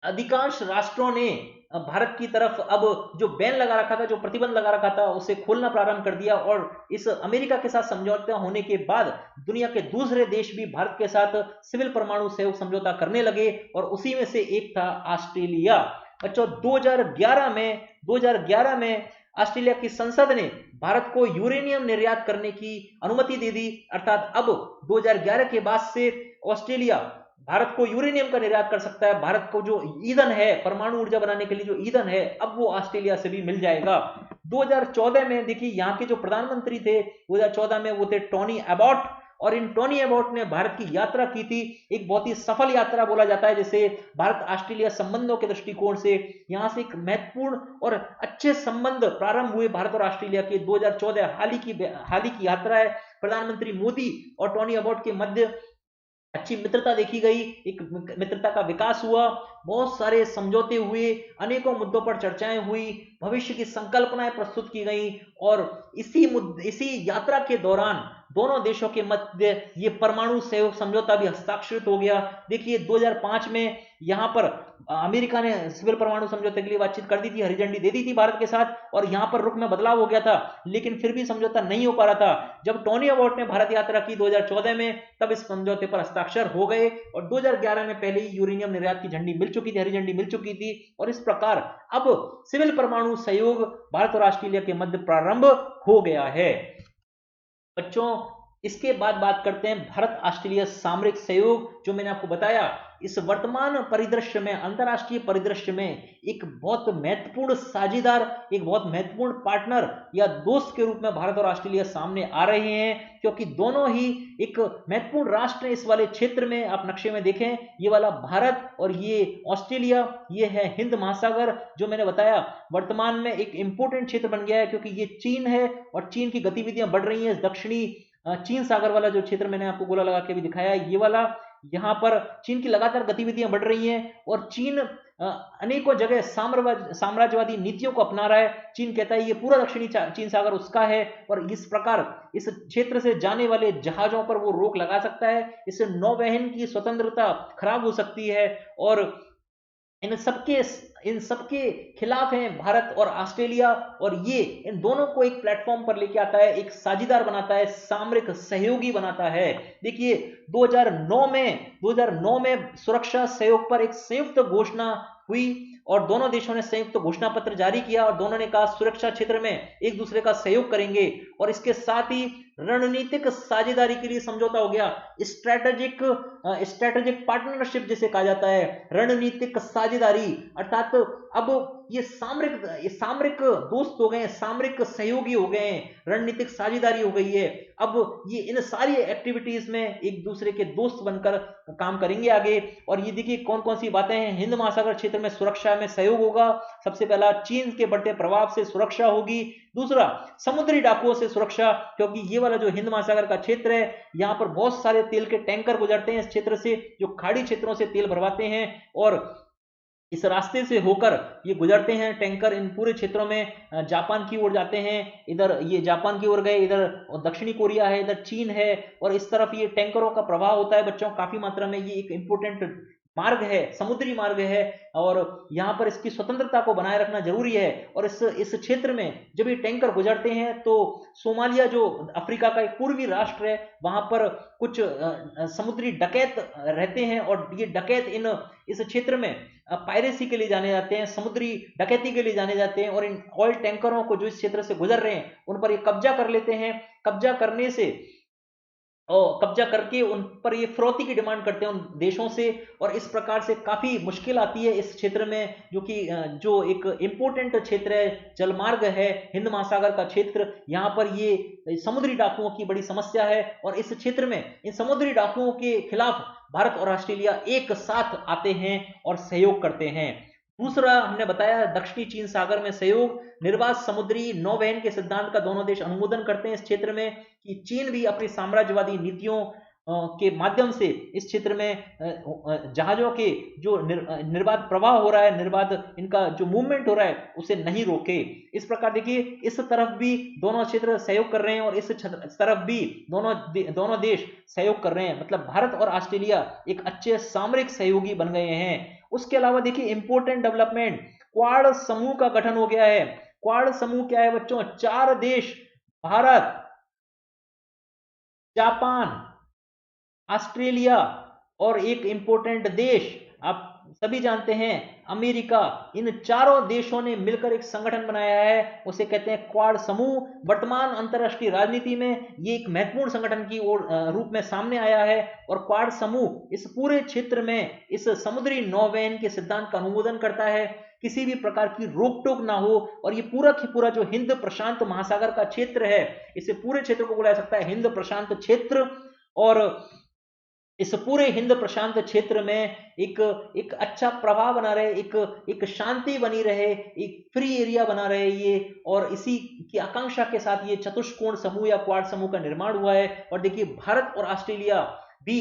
अधिकांश राष्ट्रों ने भारत की तरफ अब जो बैन लगा रखा था, जो प्रतिबंध लगा रखा था, उसे खोलना प्रारंभ कर दिया। और इस अमेरिका के साथ समझौता होने के बाद दुनिया के दूसरे देश भी भारत के साथ सिविल परमाणु सहयोग समझौता करने लगे और उसी में से एक था ऑस्ट्रेलिया। बच्चों 2011 में ऑस्ट्रेलिया की संसद ने भारत को यूरेनियम निर्यात करने की अनुमति दे दी, अर्थात अब 2011 के बाद से ऑस्ट्रेलिया भारत को यूरेनियम का निर्यात कर सकता है। भारत को जो ईंधन है, परमाणु ऊर्जा बनाने के लिए जो ईंधन है, अब वो ऑस्ट्रेलिया से भी मिल जाएगा। 2014 में देखिए यहाँ के जो प्रधानमंत्री थे 2014 में वो थे टोनी एबॉट, और इन टोनी एबॉट ने भारत की यात्रा की थी, एक बहुत ही सफल यात्रा बोला जाता है। जैसे भारत ऑस्ट्रेलिया संबंधों के दृष्टिकोण से यहाँ से एक महत्वपूर्ण और अच्छे संबंध प्रारंभ हुए भारत और ऑस्ट्रेलिया के। 2014 हाल ही की यात्रा है। प्रधानमंत्री मोदी और टोनी एबॉट के मध्य अच्छी मित्रता देखी गई, एक मित्रता का विकास हुआ, बहुत सारे समझौते हुए, अनेकों मुद्दों पर चर्चाएं हुई, भविष्य की संकल्पनाएं प्रस्तुत की गई और इसी यात्रा के दौरान दोनों देशों के मध्य ये परमाणु सहयोग समझौता भी हस्ताक्षरित हो गया। देखिए 2005 में यहाँ पर अमेरिका ने सिविल परमाणु समझौते के लिए बातचीत कर दी थी, हरी झंडी दे दी थी भारत के साथ, और यहाँ पर रुख में बदलाव हो गया था, लेकिन फिर भी समझौता नहीं हो पा रहा था। जब टोनी एबॉट ने भारत यात्रा की 2014 में, तब इस समझौते पर हस्ताक्षर हो गए और 2011 में पहले ही यूरेनियम निर्यात की झंडी मिल चुकी थी, हरी झंडी मिल चुकी थी। और इस प्रकार अब सिविल परमाणु सहयोग भारत और ऑस्ट्रेलिया के मध्य प्रारंभ हो गया है। बच्चों इसके बाद बात करते हैं भारत ऑस्ट्रेलिया सामरिक सहयोग। जो मैंने आपको बताया, इस वर्तमान परिदृश्य में, अंतरराष्ट्रीय परिदृश्य में एक बहुत महत्वपूर्ण साझीदार, एक बहुत महत्वपूर्ण पार्टनर या दोस्त के रूप में भारत और ऑस्ट्रेलिया सामने आ रहे हैं, क्योंकि दोनों ही एक महत्वपूर्ण राष्ट्र हैं इस वाले क्षेत्र में। आप नक्शे में देखें, ये वाला भारत और ये ऑस्ट्रेलिया, ये है हिंद महासागर, जो मैंने बताया वर्तमान में एक इंपॉर्टेंट क्षेत्र बन गया है, क्योंकि ये चीन है और चीन की गतिविधियां बढ़ रही हैं। दक्षिणी चीन सागर वाला जो क्षेत्र मैंने आपको गोला लगा के भी दिखाया है, ये वाला, यहाँ पर चीन की लगातार गतिविधियां बढ़ रही हैं और चीन अनेकों जगह साम्राज्यवादी नीतियों को अपना रहा है। चीन कहता है ये पूरा दक्षिणी चीन सागर उसका है और इस प्रकार इस क्षेत्र से जाने वाले जहाजों पर वो रोक लगा सकता है। इससे नौवहन की स्वतंत्रता खराब हो सकती है और इन सबके खिलाफ हैं भारत और ऑस्ट्रेलिया, और ये इन दोनों को एक प्लेटफॉर्म पर लेके आता है, एक साझीदार बनाता है, सामरिक सहयोगी बनाता है। देखिए 2009 में सुरक्षा सहयोग पर एक संयुक्त घोषणा हुई और दोनों देशों ने संयुक्त घोषणा पत्र जारी किया और दोनों ने कहा सुरक्षा क्षेत्र में एक दूसरे का सहयोग करेंगे। और इसके साथ ही रणनीतिक साझेदारी के लिए समझौता हो गया, स्ट्रेटेजिक पार्टनरशिप जिसे कहा जाता है, रणनीतिक साझेदारी, अर्थात अब ये सामरिक दोस्त हो गए हैं, सामरिक सहयोगी हो गए हैं, रणनीतिक साझेदारी हो गई है। अब ये इन सारी एक्टिविटीज में एक दूसरे के दोस्त बनकर काम करेंगे आगे। और ये देखिए कौन कौन सी बातें हैं। हिंद महासागर क्षेत्र में सुरक्षा में सहयोग होगा। सबसे पहला, चीन के बढ़ते प्रभाव से सुरक्षा होगी। दूसरा, समुद्री डाकुओं से सुरक्षा, क्योंकि ये वाला जो हिंद महासागर का क्षेत्र है, यहाँ पर बहुत सारे तेल के टैंकर गुजरते हैं इस क्षेत्र से, जो खाड़ी क्षेत्रों से तेल भरवाते हैं, और इस रास्ते से होकर ये गुजरते हैं टैंकर इन पूरे क्षेत्रों में, जापान की ओर जाते हैं। इधर ये जापान की ओर गए, इधर दक्षिणी कोरिया है, इधर चीन है, और इस तरफ ये टैंकरों का प्रवाह होता है बच्चों काफी मात्रा में। ये एक इंपोर्टेंट मार्ग है, समुद्री मार्ग है, और यहाँ पर इसकी स्वतंत्रता को बनाए रखना जरूरी है। और इस क्षेत्र में जब ये टैंकर गुजरते हैं तो सोमालिया जो अफ्रीका का एक पूर्वी राष्ट्र है, वहां पर कुछ समुद्री डकैत रहते हैं, और ये डकैत इस क्षेत्र में पायरेसी के लिए जाने जाते हैं, समुद्री डकैती के लिए जाने जाते हैं, और इन ऑयल टैंकरों को जो इस क्षेत्र से गुजर रहे हैं उन पर ये कब्जा कर लेते हैं। कब्जा करने से और कब्जा करके उन पर ये फिरौती की डिमांड करते हैं उन देशों से, और इस प्रकार से काफी मुश्किल आती है इस क्षेत्र में, जो एक इंपोर्टेंट क्षेत्र है, जलमार्ग है, हिंद महासागर का क्षेत्र। यहाँ पर ये समुद्री डाकुओं की बड़ी समस्या है, और इस क्षेत्र में इन समुद्री डाकुओं के खिलाफ भारत और ऑस्ट्रेलिया एक साथ आते हैं और सहयोग करते हैं। दूसरा हमने बताया दक्षिणी चीन सागर में सहयोग, निर्बाध समुद्री नौवहन के सिद्धांत का दोनों देश अनुमोदन करते हैं इस क्षेत्र में, कि चीन भी अपनी साम्राज्यवादी नीतियों के माध्यम से इस क्षेत्र में जहाजों के जो निर्बाध प्रवाह हो रहा है, निर्बाध इनका जो मूवमेंट हो रहा है, उसे नहीं रोके। इस प्रकार देखिए इस तरफ भी दोनों क्षेत्र सहयोग कर रहे हैं और इस तरफ भी दोनों देश सहयोग कर रहे हैं। मतलब भारत और ऑस्ट्रेलिया एक अच्छे सामरिक सहयोगी बन गए हैं। उसके अलावा देखिए इंपोर्टेंट डेवलपमेंट, क्वाड समूह का गठन हो गया है। क्वाड समूह क्या है बच्चों? 4 देश, भारत, जापान, ऑस्ट्रेलिया, और एक इंपोर्टेंट देश आप सभी जानते हैं अमेरिका। इन चारों देशों ने मिलकर एक संगठन बनाया है, उसे कहते हैं क्वाड समूह। वर्तमान अंतरराष्ट्रीय राजनीति में ये एक महत्वपूर्ण संगठन की ओर रूप में सामने आया है, और क्वाड समूह इस पूरे क्षेत्र में इस समुद्री नौवहन के सिद्धांत का अनुमोदन करता है, किसी भी प्रकार की रोक टोक ना हो, और ये पूरा की पूरा जो हिंद प्रशांत महासागर का क्षेत्र है, इसे पूरे क्षेत्र को बोला सकता है हिंद प्रशांत क्षेत्र। और इस पूरे हिंद प्रशांत क्षेत्र में एक अच्छा प्रभाव बना रहे, एक शांति बनी रहे, एक फ्री एरिया बना रहे ये, और इसी की आकांक्षा के साथ ये चतुष्कोण समूह या क्वाड समूह का निर्माण हुआ है। और देखिए भारत और ऑस्ट्रेलिया भी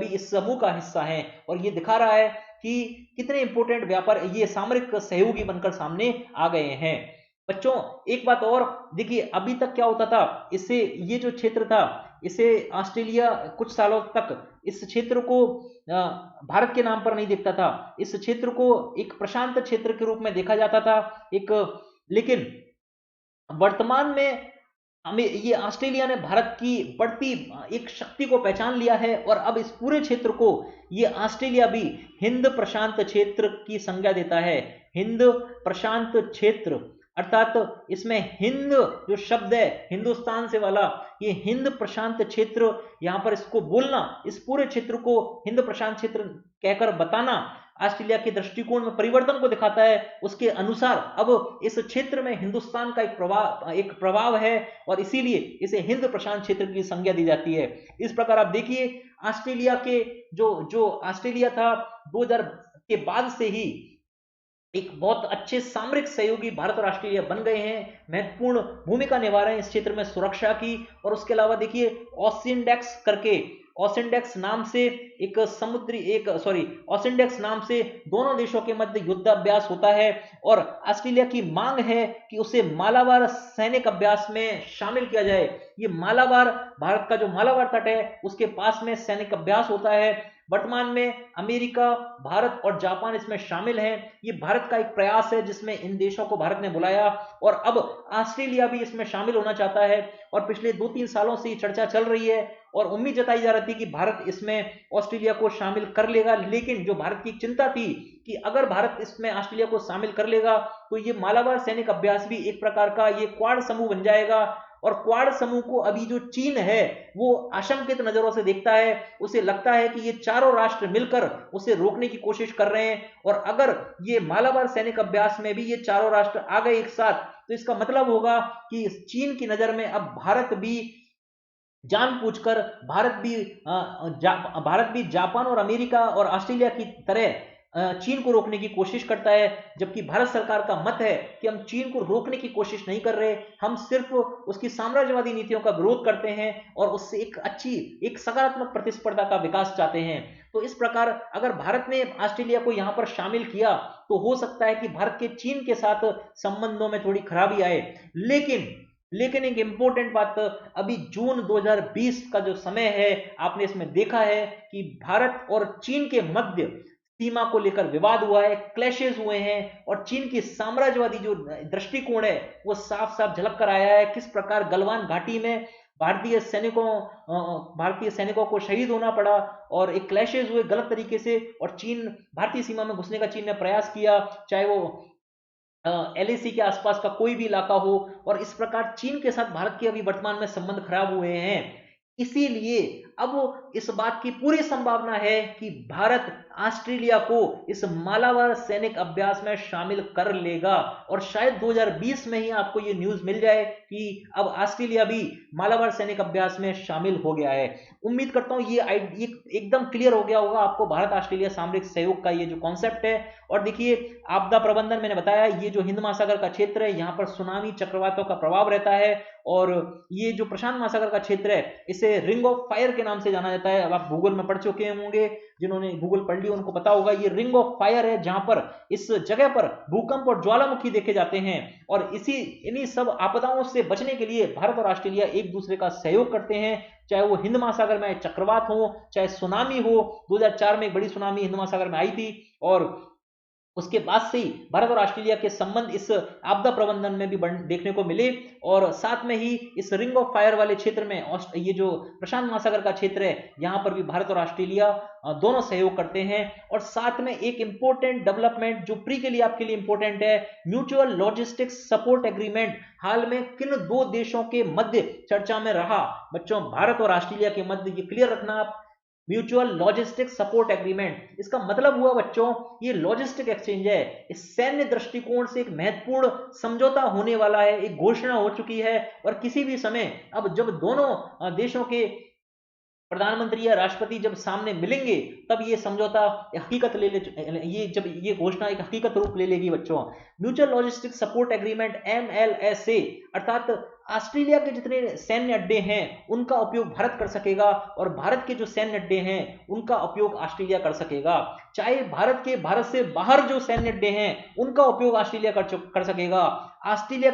इस समूह का हिस्सा हैं, और ये दिखा रहा है कि कितने इंपोर्टेंट व्यापार ये सामरिक सहयोगी बनकर सामने आ गए हैं। बच्चों एक बात और देखिए, अभी तक क्या होता था, इससे ये जो क्षेत्र था, इसे ऑस्ट्रेलिया कुछ सालों तक इस क्षेत्र को भारत के नाम पर नहीं देखता था, इस क्षेत्र को एक प्रशांत क्षेत्र के रूप में देखा जाता था लेकिन वर्तमान में ये ऑस्ट्रेलिया ने भारत की बढ़ती एक शक्ति को पहचान लिया है, और अब इस पूरे क्षेत्र को ये ऑस्ट्रेलिया भी हिंद प्रशांत क्षेत्र की संज्ञा देता है। हिंद प्रशांत क्षेत्र अर्थात इसमें हिंद जो शब्द है हिंदुस्तान से वाला, ये हिंद प्रशांत क्षेत्र, यहां पर इसको बोलना, इस पूरे क्षेत्र को हिंद प्रशांत क्षेत्र कहकर बताना ऑस्ट्रेलिया के दृष्टिकोण में परिवर्तन को दिखाता है। उसके अनुसार अब इस क्षेत्र में हिंदुस्तान का एक प्रभाव है, और इसीलिए इसे हिंद प्रशांत क्षेत्र की संज्ञा दी जाती है। इस प्रकार आप देखिए ऑस्ट्रेलिया के जो ऑस्ट्रेलिया था 2000 के बाद से ही एक बहुत अच्छे सामरिक सहयोगी भारत और ऑस्ट्रेलिया बन गए हैं, महत्वपूर्ण भूमिका निभा रहे हैं इस क्षेत्र में सुरक्षा की। और उसके अलावा देखिए ऑसिंडेक्स नाम से दोनों देशों के मध्य युद्धाभ्यास होता है, और ऑस्ट्रेलिया की मांग है कि उसे मालाबार सैनिक अभ्यास में शामिल किया जाए। ये मालाबार, भारत का जो मालाबार तट है उसके पास में सैनिक अभ्यास होता है, वर्तमान में अमेरिका, भारत और जापान इसमें शामिल हैं। ये भारत का एक प्रयास है जिसमें इन देशों को भारत ने बुलाया और अब ऑस्ट्रेलिया भी इसमें शामिल होना चाहता है और पिछले 2-3 सालों से ये चर्चा चल रही है और उम्मीद जताई जा रही थी कि भारत इसमें ऑस्ट्रेलिया को शामिल कर लेगा। लेकिन जो भारत की चिंता थी कि अगर भारत इसमें ऑस्ट्रेलिया को शामिल कर लेगा तो ये मालाबार सैनिक अभ्यास भी एक प्रकार का ये क्वाड समूह बन जाएगा और क्वाड समूह को अभी जो चीन है वो आशंकित नजरों से देखता है। उसे लगता है कि ये चारों राष्ट्र मिलकर उसे रोकने की कोशिश कर रहे हैं और अगर ये मालाबार सैनिक अभ्यास में भी ये चारों राष्ट्र आ गए एक साथ तो इसका मतलब होगा कि चीन की नजर में अब भारत भी जानबूझकर भारत भी जापान और अमेरिका और ऑस्ट्रेलिया की तरह चीन को रोकने की कोशिश करता है। जबकि भारत सरकार का मत है कि हम चीन को रोकने की कोशिश नहीं कर रहे, हम सिर्फ उसकी साम्राज्यवादी नीतियों का विरोध करते हैं और उससे एक सकारात्मक प्रतिस्पर्धा का विकास चाहते हैं। तो इस प्रकार अगर भारत ने ऑस्ट्रेलिया को यहां पर शामिल किया तो हो सकता है कि भारत के चीन के साथ संबंधों में थोड़ी खराबी आए। लेकिन एक इंपॉर्टेंट बात, अभी जून 2020 का जो समय है आपने इसमें देखा है कि भारत और चीन के मध्य सीमा को लेकर विवाद हुआ है, क्लैशेस हुए हैं और चीन की साम्राज्यवादी जो दृष्टिकोण है वो साफ साफ झलक कर आया है। किस प्रकार गलवान घाटी में भारतीय सैनिकों को शहीद होना पड़ा और एक क्लैशेस हुए गलत तरीके से और चीन भारतीय सीमा में घुसने का चीन ने प्रयास किया, चाहे वो एलएसी के आसपास का कोई भी इलाका हो। और इस प्रकार चीन के साथ भारत के अभी वर्तमान में संबंध खराब हुए हैं। इसीलिए अब इस बात की पूरी संभावना है कि भारत ऑस्ट्रेलिया को इस मालाबार सैनिक अभ्यास में शामिल कर लेगा और शायद 2020 में ही आपको ये न्यूज मिल जाए कि अब ऑस्ट्रेलिया भी मालाबार सैनिक अभ्यास में शामिल हो गया है। उम्मीद करता हूं ये एकदम क्लियर हो गया होगा आपको भारत ऑस्ट्रेलिया सामरिक सहयोग का ये जो कॉन्सेप्ट है। और देखिए आपदा प्रबंधन मैंने बताया, ये जो हिंद महासागर का क्षेत्र है यहाँ पर सुनामी चक्रवातों का प्रभाव रहता है और ये जो प्रशांत महासागर का क्षेत्र है इसे रिंग ऑफ फायर के नाम से जाना जाता है। अब आप गूगल में पढ़ चुके होंगे, जिन्होंने गूगल पढ़ लिया उनको पता होगा ये रिंग ऑफ फायर है जहां पर इस जगह पर भूकंप और ज्वालामुखी देखे जाते हैं। और इन्हीं सब आपदाओं से बचने के लिए भारत और ऑस्ट्रेलिया एक दूसरे का सहयोग करते हैं, चाहे वो हिंद महासागर में चक्रवात हो, चाहे सुनामी हो। 2004 में एक बड़ी सुनामी हिंद महासागर में आई थी और उसके बाद से ही भारत और ऑस्ट्रेलिया के संबंध इस आपदा प्रबंधन में भी देखने को मिले। और साथ में ही इस रिंग ऑफ फायर वाले क्षेत्र में ये जो प्रशांत महासागर का क्षेत्र है यहाँ पर भी भारत और ऑस्ट्रेलिया दोनों सहयोग करते हैं। और साथ में एक इंपॉर्टेंट डेवलपमेंट जो प्री के लिए आपके लिए इंपॉर्टेंट है, म्यूचुअल लॉजिस्टिक्स सपोर्ट एग्रीमेंट हाल में किन दो देशों के मध्य चर्चा में रहा बच्चों, भारत और ऑस्ट्रेलिया के मध्य, ये क्लियर रखना आप। म्यूचुअल लॉजिस्टिक सपोर्ट एग्रीमेंट, इसका मतलब हुआ बच्चों ये लॉजिस्टिक एक्सचेंज है, इस सैन्य दृष्टिकोण से एक महत्वपूर्ण समझौता होने वाला है, एक घोषणा हो चुकी है। और किसी भी समय अब जब दोनों देशों के प्रधानमंत्री या राष्ट्रपति जब सामने मिलेंगे तब ये समझौता हकीकत जब ये घोषणा एक हकीकत रूप ले लेगी बच्चों। Mutual logistic support agreement MLSA अर्थात ऑस्ट्रेलिया के जितने सैन्य अड्डे हैं उनका उपयोग भारत कर सकेगा और भारत के जो सैन्य अड्डे हैं उनका उपयोग ऑस्ट्रेलिया कर सकेगा। चाहे भारत से बाहर जो सैन्य अड्डे हैं उनका उपयोग ऑस्ट्रेलिया कर सकेगा। ऑस्ट्रेलिया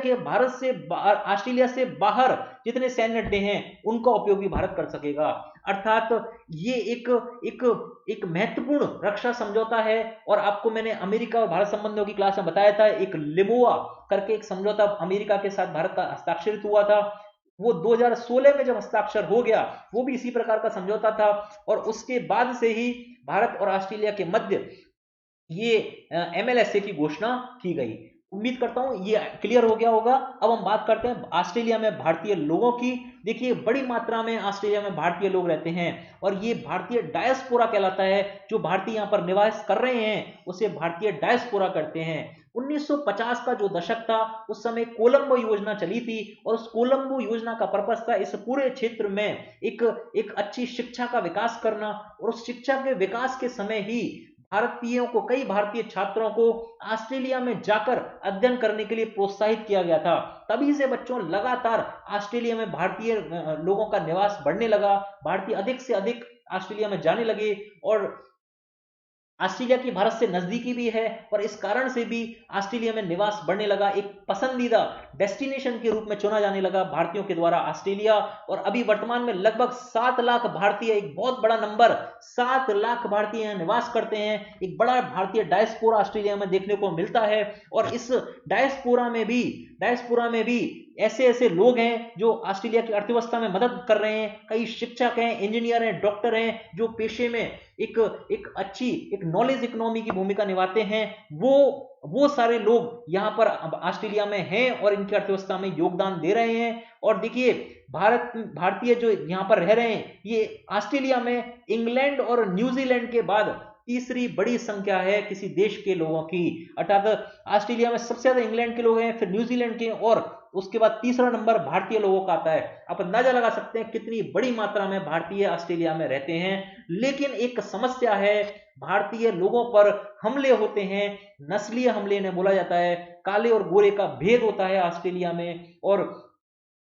से बाहर जितने सैन्य अड्डे हैं उनका उपयोग भी भारत कर सकेगा। अर्थात ये एक महत्वपूर्ण रक्षा समझौता है। और आपको मैंने अमेरिका और भारत संबंधों की क्लास में बताया था, एक लिबोआ करके एक समझौता अमेरिका के साथ भारत का हस्ताक्षरित हुआ था, वो 2016 में जब हस्ताक्षर हो गया वो भी इसी प्रकार का समझौता था। और उसके बाद से ही भारत और ऑस्ट्रेलिया के मध्य ये MLSA की घोषणा की गई। उम्मीद करता हूं ये क्लियर हो गया होगा। अब हम बात करते हैं ऑस्ट्रेलिया में भारतीय लोगों की। देखिए बड़ी मात्रा में ऑस्ट्रेलिया में भारतीय लोग रहते हैं और ये भारतीय डायस्पोरा कहलाता है। जो भारतीय यहाँ पर निवास कर रहे हैं उसे भारतीय डायस्पोरा करते हैं। 1950 का जो दशक था उस समय कोलंबो योजना चली थी और उस कोलंबो योजना का पर्पस था इस पूरे क्षेत्र में एक अच्छी शिक्षा का विकास करना। और उस शिक्षा के विकास के समय ही कई भारतीय छात्रों को ऑस्ट्रेलिया में जाकर अध्ययन करने के लिए प्रोत्साहित किया गया था। तभी से बच्चों लगातार ऑस्ट्रेलिया में भारतीय लोगों का निवास बढ़ने लगा, भारतीय अधिक से अधिक ऑस्ट्रेलिया में जाने लगे और ऑस्ट्रेलिया की भारत से नजदीकी भी है और इस कारण से भी ऑस्ट्रेलिया में निवास बढ़ने लगा, एक पसंदीदा डेस्टिनेशन के रूप में चुना जाने लगा भारतीयों के द्वारा ऑस्ट्रेलिया। और अभी वर्तमान में लगभग 7 लाख भारतीय, एक बहुत बड़ा नंबर, 7 लाख भारतीय यहाँ निवास करते हैं। एक बड़ा भारतीय डायस्पोरा ऑस्ट्रेलिया में देखने को मिलता है और इस डायस्पोरा में भी ऐसे ऐसे लोग हैं जो ऑस्ट्रेलिया की अर्थव्यवस्था में मदद कर रहे हैं। कई शिक्षक हैं, इंजीनियर हैं, डॉक्टर हैं, जो पेशे में एक एक अच्छी एक नॉलेज इकोनॉमी की भूमिका निभाते हैं। वो सारे लोग यहाँ पर ऑस्ट्रेलिया में हैं और इनकी अर्थव्यवस्था में योगदान दे रहे हैं। और देखिए, भारतीय जो यहाँ पर रह रहे हैं, ये ऑस्ट्रेलिया में इंग्लैंड और न्यूजीलैंड के बाद तीसरी बड़ी संख्या है किसी देश के लोगों की। अर्थात ऑस्ट्रेलिया में सबसे ज्यादा इंग्लैंड के लोग हैं, फिर न्यूजीलैंड के, और उसके बाद तीसरा नंबर भारतीय लोगों का आता है। आप अंदाजा लगा सकते हैं कितनी बड़ी मात्रा में भारतीय ऑस्ट्रेलिया में रहते हैं। लेकिन एक समस्या है, भारतीय लोगों पर हमले होते हैं, नस्लीय हमले इन्हें बोला जाता है, काले और गोरे का भेद होता है ऑस्ट्रेलिया में, और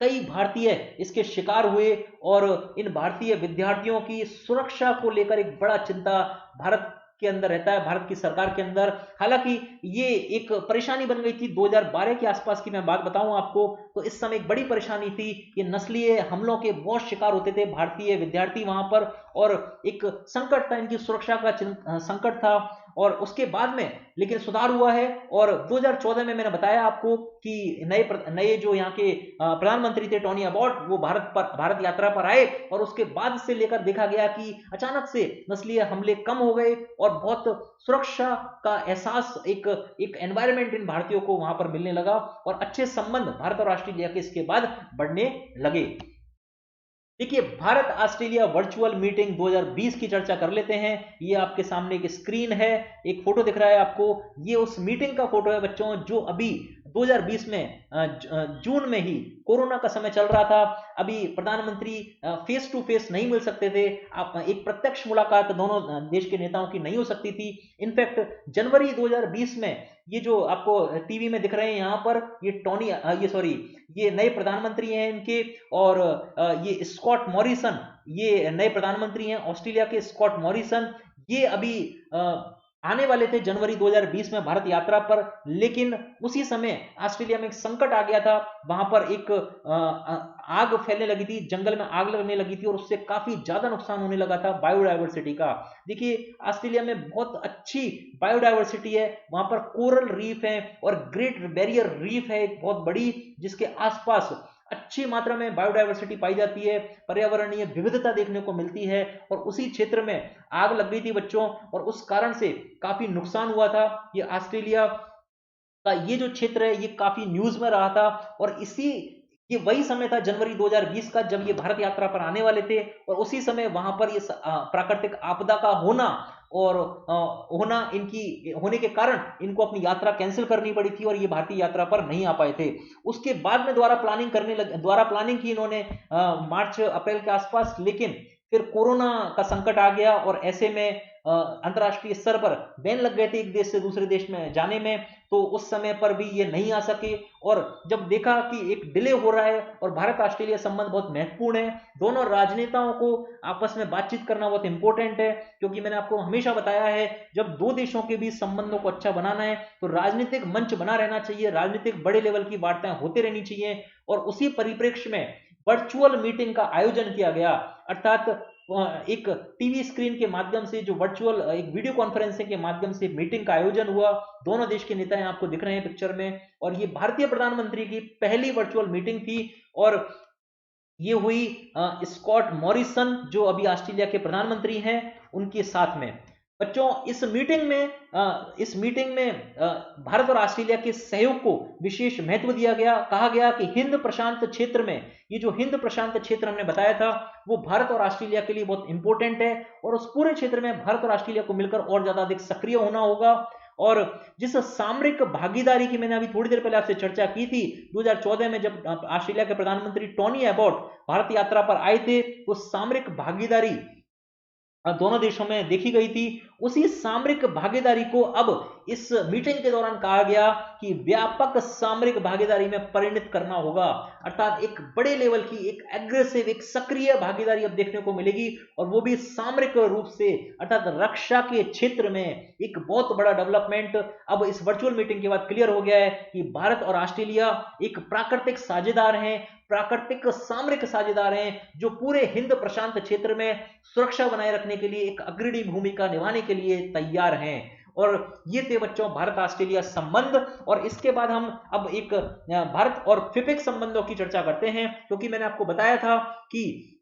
कई भारतीय इसके शिकार हुए। और इन भारतीय विद्यार्थियों की सुरक्षा को लेकर एक बड़ा चिंता भारत के अंदर रहता है, भारत की सरकार के अंदर। हालांकि ये एक परेशानी बन गई थी 2012 के आसपास की मैं बात बताऊं आपको, तो इस समय एक बड़ी परेशानी थी। ये नस्लीय हमलों के बहुत शिकार होते थे भारतीय विद्यार्थी वहां पर, और एक संकट था, इनकी सुरक्षा का संकट था। और उसके बाद में लेकिन सुधार हुआ है, और 2014 में मैंने बताया आपको कि नए जो यहाँ के प्रधानमंत्री थे टोनी अबॉट, वो भारत यात्रा पर आए, और उसके बाद से लेकर देखा गया कि अचानक से नस्लीय हमले कम हो गए और बहुत सुरक्षा का एहसास, एक एनवायरनमेंट इन भारतीयों को वहां पर मिलने लगा, और अच्छे संबंध भारत और ऑस्ट्रेलिया के इसके बाद बढ़ने लगे। देखिए, भारत ऑस्ट्रेलिया वर्चुअल मीटिंग 2020 की चर्चा कर लेते हैं। ये आपके सामने एक स्क्रीन है, एक फोटो दिख रहा है आपको, ये उस मीटिंग का फोटो है बच्चों, जो अभी 2020 में जून में ही कोरोना का समय चल रहा था। अभी प्रधानमंत्री फेस टू फेस नहीं मिल सकते थे, आप एक प्रत्यक्ष मुलाकात दोनों देश के नेताओं की नहीं हो सकती थी। इनफैक्ट जनवरी 2020 में ये जो आपको टीवी में दिख रहे हैं यहाँ पर, ये नए प्रधानमंत्री हैं इनके, और ये स्कॉट मॉरिसन, ये नए प्रधानमंत्री हैं ऑस्ट्रेलिया के, स्कॉट मॉरिसन। ये अभी आने वाले थे जनवरी 2020 में भारत यात्रा पर, लेकिन उसी समय ऑस्ट्रेलिया में एक संकट आ गया था। वहां पर एक आग फैलने लगी थी, जंगल में आग लगने लगी थी, और उससे काफी ज्यादा नुकसान होने लगा था बायोडायवर्सिटी का। देखिए, ऑस्ट्रेलिया में बहुत अच्छी बायोडायवर्सिटी है, वहां पर कोरल रीफ है और ग्रेट बैरियर रीफ है एक बहुत बड़ी, जिसके आसपास अच्छी मात्रा में बायोडायवर्सिटी पाई जाती है, पर्यावरणीय विविधता देखने को मिलती है। और उसी क्षेत्र में आग लग गई थी बच्चों, और उस कारण से काफी नुकसान हुआ था। ये ऑस्ट्रेलिया का ये जो क्षेत्र है, ये काफी न्यूज में रहा था, और ये वही समय था जनवरी 2020 का, जब ये भारत यात्रा पर आने वाले थे, और उसी समय वहां पर ये प्राकृतिक आपदा का होना और इनकी होने के कारण इनको अपनी यात्रा कैंसिल करनी पड़ी थी, और ये भारतीय यात्रा पर नहीं आ पाए थे। उसके बाद में द्वारा प्लानिंग की इन्होंने मार्च अप्रैल के आसपास, लेकिन फिर कोरोना का संकट आ गया, और ऐसे में अंतर्राष्ट्रीय स्तर पर बैन लग गए थे एक देश से दूसरे देश में जाने में, तो उस समय पर भी ये नहीं आ सके। और जब देखा कि एक डिले हो रहा है, और भारत ऑस्ट्रेलिया संबंध बहुत महत्वपूर्ण है, दोनों राजनेताओं को आपस में बातचीत करना बहुत इंपॉर्टेंट है, क्योंकि मैंने आपको हमेशा बताया है, जब दो देशों के बीच संबंधों को अच्छा बनाना है तो राजनीतिक मंच बना रहना चाहिए, राजनीतिक बड़े लेवल की वार्ताएं होती रहनी चाहिए। और उसी परिप्रेक्ष्य में वर्चुअल मीटिंग का आयोजन किया गया, अर्थात एक टीवी स्क्रीन के माध्यम से, जो वर्चुअल एक वीडियो कॉन्फ्रेंसिंग के माध्यम से मीटिंग का आयोजन हुआ। दोनों देश के नेता आपको दिख रहे हैं पिक्चर में, और ये भारतीय प्रधानमंत्री की पहली वर्चुअल मीटिंग थी, और ये हुई स्कॉट मॉरिसन, जो अभी ऑस्ट्रेलिया के प्रधानमंत्री हैं, उनके साथ में। बच्चों, इस मीटिंग में भारत और ऑस्ट्रेलिया के सहयोग को विशेष महत्व दिया गया। कहा गया कि हिंद प्रशांत क्षेत्र में, ये जो हिंद प्रशांत क्षेत्र हमने बताया था, वो भारत और ऑस्ट्रेलिया के लिए बहुत इंपॉर्टेंट है, और उस पूरे क्षेत्र में भारत और ऑस्ट्रेलिया को मिलकर और ज्यादा अधिक सक्रिय होना होगा। और जिस सामरिक भागीदारी की मैंने अभी थोड़ी देर पहले आपसे चर्चा की थी, 2014 में जब ऑस्ट्रेलिया के प्रधानमंत्री टोनी एबॉट भारत यात्रा पर आए थे, वो सामरिक भागीदारी दोनों देशों में देखी गई थी, उसी सामरिक भागीदारी को अब इस मीटिंग के दौरान कहा गया कि व्यापक सामरिक भागीदारी में परिणत करना होगा। अर्थात एक बड़े लेवल की, एक एग्रेसिव, एक सक्रिय भागीदारी अब देखने को मिलेगी, और वो भी सामरिक रूप से, अर्थात रक्षा के क्षेत्र में एक बहुत बड़ा डेवलपमेंट अब इस वर्चुअल मीटिंग के बाद क्लियर हो गया है कि भारत और ऑस्ट्रेलिया एक प्राकृतिक साझेदार हैं, प्राकृतिक सामरिक साझेदार हैं, जो पूरे हिंद प्रशांत क्षेत्र में सुरक्षा बनाए रखने के लिए एक अग्रणी भूमिका निभाने के लिए तैयार हैं। और ये थे बच्चों भारत ऑस्ट्रेलिया संबंध। और इसके बाद हम अब एक भारत और फिपिक संबंधों की चर्चा करते हैं, क्योंकि मैंने आपको बताया था कि